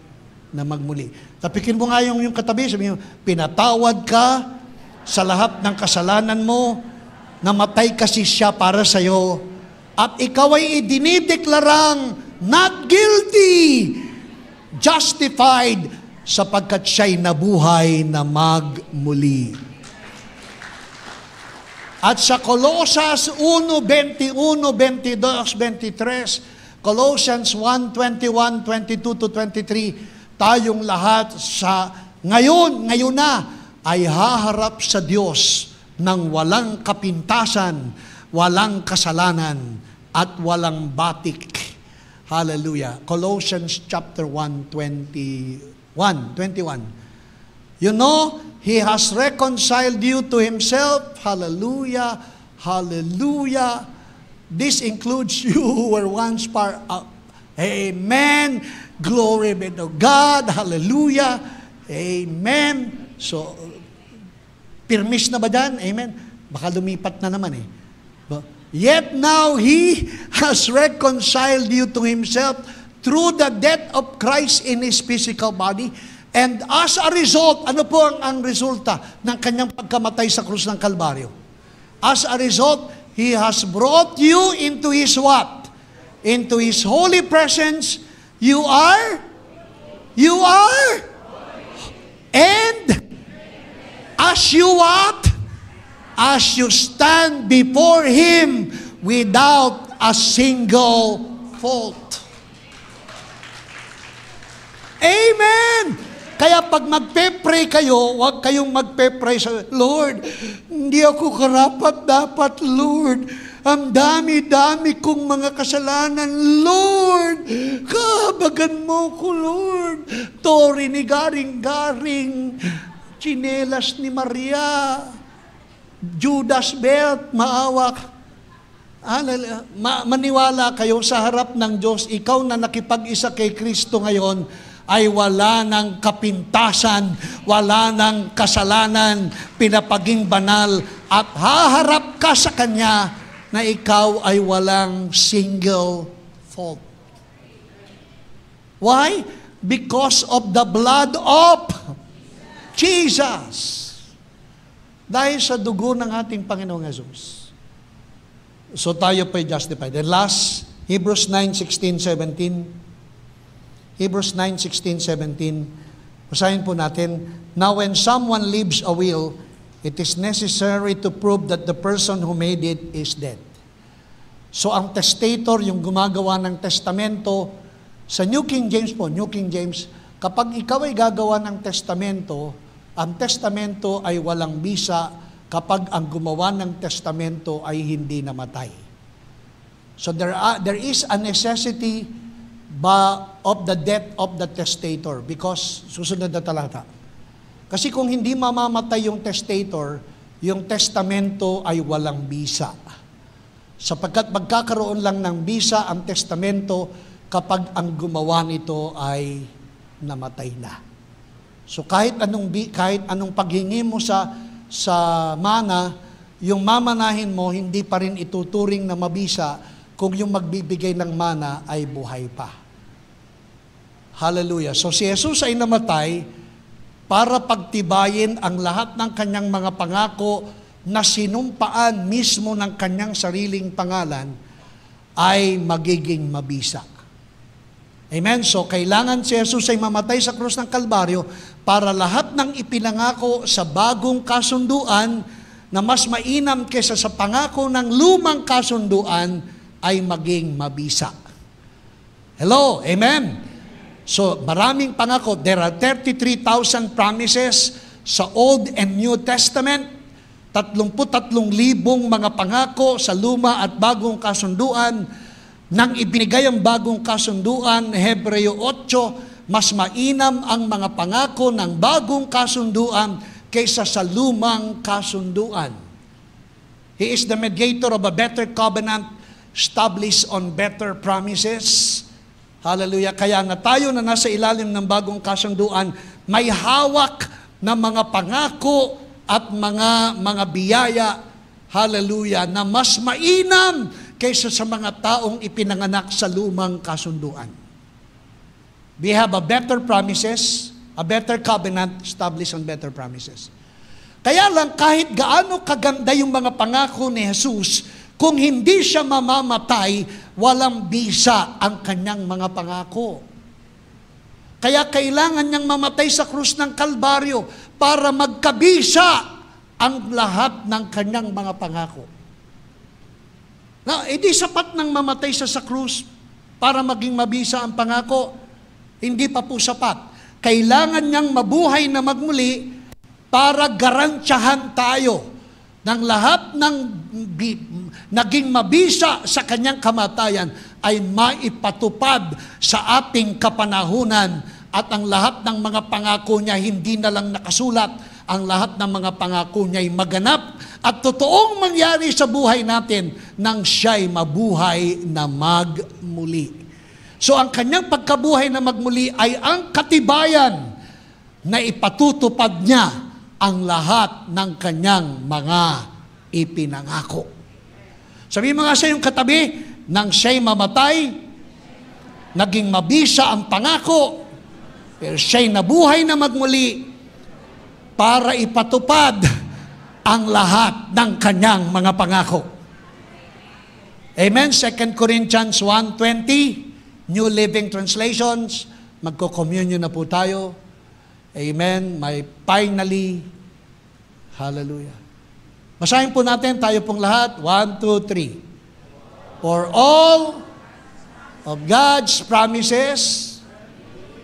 na magmuli. Tapikin mo nga yung katabi, sabi mo, pinatawad ka sa lahat ng kasalanan mo, namatay kasi siya para sa iyo, at ikaw ay idinideklarang not guilty, justified, sapagkat siya'y nabuhay na magmuli. At sa Colosas 1:21, 22, 23, Colossians 1:21, 22 to 23, tayong lahat sa ngayon na, ay haharap sa Diyos ng walang kapintasan, walang kasalanan, at walang batik. Hallelujah. Colossians chapter 1:21. You know, He has reconciled you to Himself. Hallelujah. Hallelujah. This includes you who were once part of. Amen. Glory be to God. Hallelujah. Amen. So, pirmis na ba dyan? Amen. Baka lumipat na naman eh. Yet now He has reconciled you to Himself through the death of Christ in His physical body. And as a result, ano po ang resulta ng kanyang pagkamatay sa krus ng Kalbaryo? As a result, He has brought you into His what? Into His holy presence. You are? And as you what? As you stand before Him without a single fault. Amen! Kaya pag magpe-pray kayo, huwag kayong magpe-pray sa Lord, hindi ako karapat-dapat, Lord. Ang dami-dami kong mga kasalanan, Lord. Kahabagan mo ko, Lord. Tori ni garing-garing, tsinelas ni Maria, Judas belt, maawak. Maniwala kayo sa harap ng Diyos, ikaw na nakipag-isa kay Kristo ngayon, ay wala ng kapintasan, wala ng kasalanan, pinapaging banal, at haharap ka sa Kanya na ikaw ay walang single fault. Why? Because of the blood of Jesus. Dahil sa dugo ng ating Panginoong Jesus. So tayo po'y justified. And last, Hebrews 9:16-17. Hebrews 9:16-17. Basahin po natin. Now when someone leaves a will, it is necessary to prove that the person who made it is dead. So ang testator, yung gumagawa ng testamento, sa New King James po, New King James, kapag ikaw ay gagawa ng testamento, ang testamento ay walang bisa kapag ang gumawa ng testamento ay hindi namatay. So there is a necessity of the death of the testator, because susunod na talata. Kasi kung hindi mamamatay yung testator, yung testamento ay walang bisa. Sapagkat magkakaroon lang ng bisa ang testamento kapag ang gumawa nito ay namatay na. So kahit anong paghingi mo sa mana, yung mamanahin mo hindi pa rin ituturing na mabisa kung yung magbibigay ng mana ay buhay pa. Hallelujah. So si Jesus ay namatay para pagtibayin ang lahat ng kanyang mga pangako na sinumpaan mismo ng kanyang sariling pangalan ay magiging mabisa. Amen? So kailangan si Jesus ay mamatay sa krus ng Kalbaryo para lahat ng ipinangako sa bagong kasunduan na mas mainam kaysa sa pangako ng lumang kasunduan ay maging mabisa. Hello? Amen? So, maraming pangako. There are 33,000 promises sa Old and New Testament. 33,000 mga pangako sa luma at bagong kasunduan. Nang ibinigay ang bagong kasunduan, Hebreo 8, mas mainam ang mga pangako ng bagong kasunduan kaysa sa lumang kasunduan. He is the mediator of a better covenant established on better promises. Hallelujah. Kaya nga tayo na nasa ilalim ng bagong kasunduan, may hawak na mga pangako at mga biyaya, hallelujah, na mas mainam kaysa sa mga taong ipinanganak sa lumang kasunduan. We have a better promises, a better covenant established on better promises. Kaya lang kahit gaano kaganda yung mga pangako ni Jesus, kung hindi siya mamamatay, walang bisa ang kanyang mga pangako. Kaya kailangan niyang mamatay sa krus ng Kalbaryo para magkabisa ang lahat ng kanyang mga pangako. Na, edi sapat nang mamatay siya sa krus para maging mabisa ang pangako? Hindi pa po sapat. Kailangan niyang mabuhay na magmuli para garantyahan tayo ng lahat ng naging mabisa sa kanyang kamatayan ay maipatupad sa ating kapanahunan, at ang lahat ng mga pangako niya hindi na lang nakasulat, ang lahat ng mga pangako niya ay maganap at totoong mangyari sa buhay natin nang siya'y mabuhay na magmuli. So ang kanyang pagkabuhay na magmuli ay ang katibayan na ipatutupad niya ang lahat ng kanyang mga ipinangako. Sabihin mo nga sa iyong katabi, nang siya'y mamatay, naging mabisa ang pangako, pero siya'y nabuhay na magmuli para ipatupad ang lahat ng kanyang mga pangako. Amen? 2 Corinthians 1:20, New Living Translations. Magko-communion na po tayo. Amen. May finally. Hallelujah. Basahin po natin, tayo pong lahat. 1, 2, 3. For all of God's promises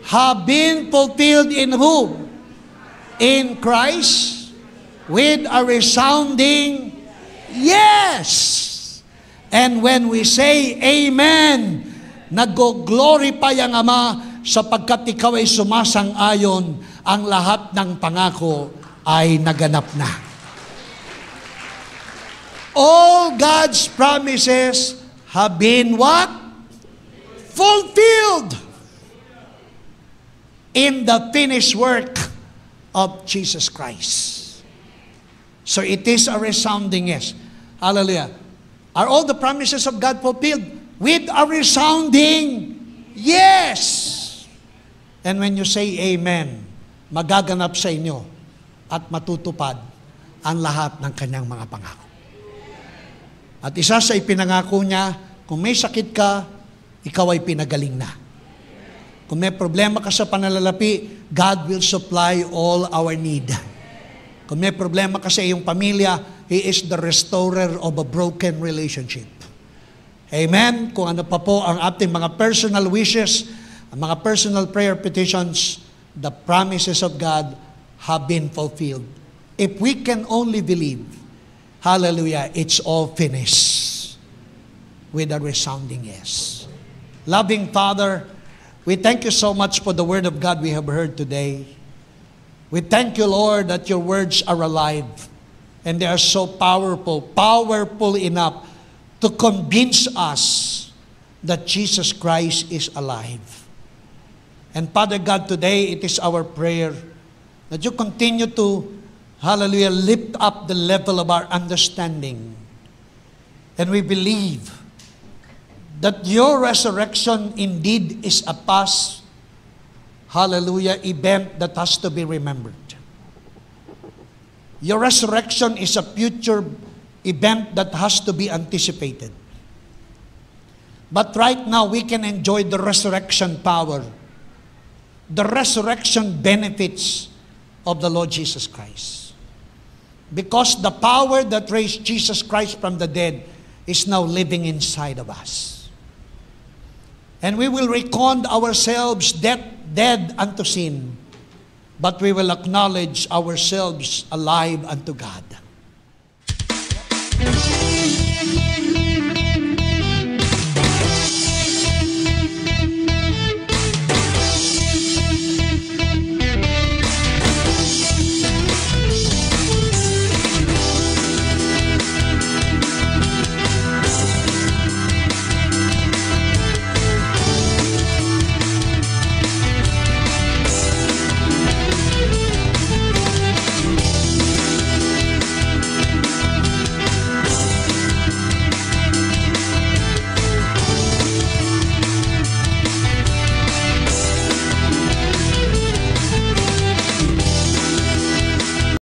have been fulfilled in whom? In Christ, with a resounding yes. And when we say amen, nag-glorify ang Ama sapagkat ikaw ay sumasang-ayon, ang lahat ng pangako ay naganap na. All God's promises have been what? Fulfilled in the finished work of Jesus Christ. So it is a resounding yes. Hallelujah. Are all the promises of God fulfilled? With a resounding yes. And when you say amen, magaganap sa inyo at matutupad ang lahat ng kanyang mga pangako. At isa sa ipinangako niya, kung may sakit ka, ikaw ay pinagaling na. Kung may problema ka sa pananalapi, God will supply all our need. Kung may problema ka sa iyong pamilya, He is the restorer of a broken relationship. Amen? Kung ano pa po ang ating mga personal wishes, ang mga personal prayer petitions, the promises of God have been fulfilled. If we can only believe, hallelujah, it's all finished with a resounding yes. Loving Father, we thank you so much for the word of God we have heard today. We thank you, Lord, that your words are alive and they are so powerful enough to convince us that Jesus Christ is alive. And Father God, today it is our prayer that you continue to, hallelujah, lift up the level of our understanding. And we believe that your resurrection indeed is a past, hallelujah, event that has to be remembered. Your resurrection is a future event that has to be anticipated. But right now, we can enjoy the resurrection power, the resurrection benefits of the Lord Jesus Christ. Because the power that raised Jesus Christ from the dead is now living inside of us. And we will reckon ourselves dead unto sin, but we will acknowledge ourselves alive unto God.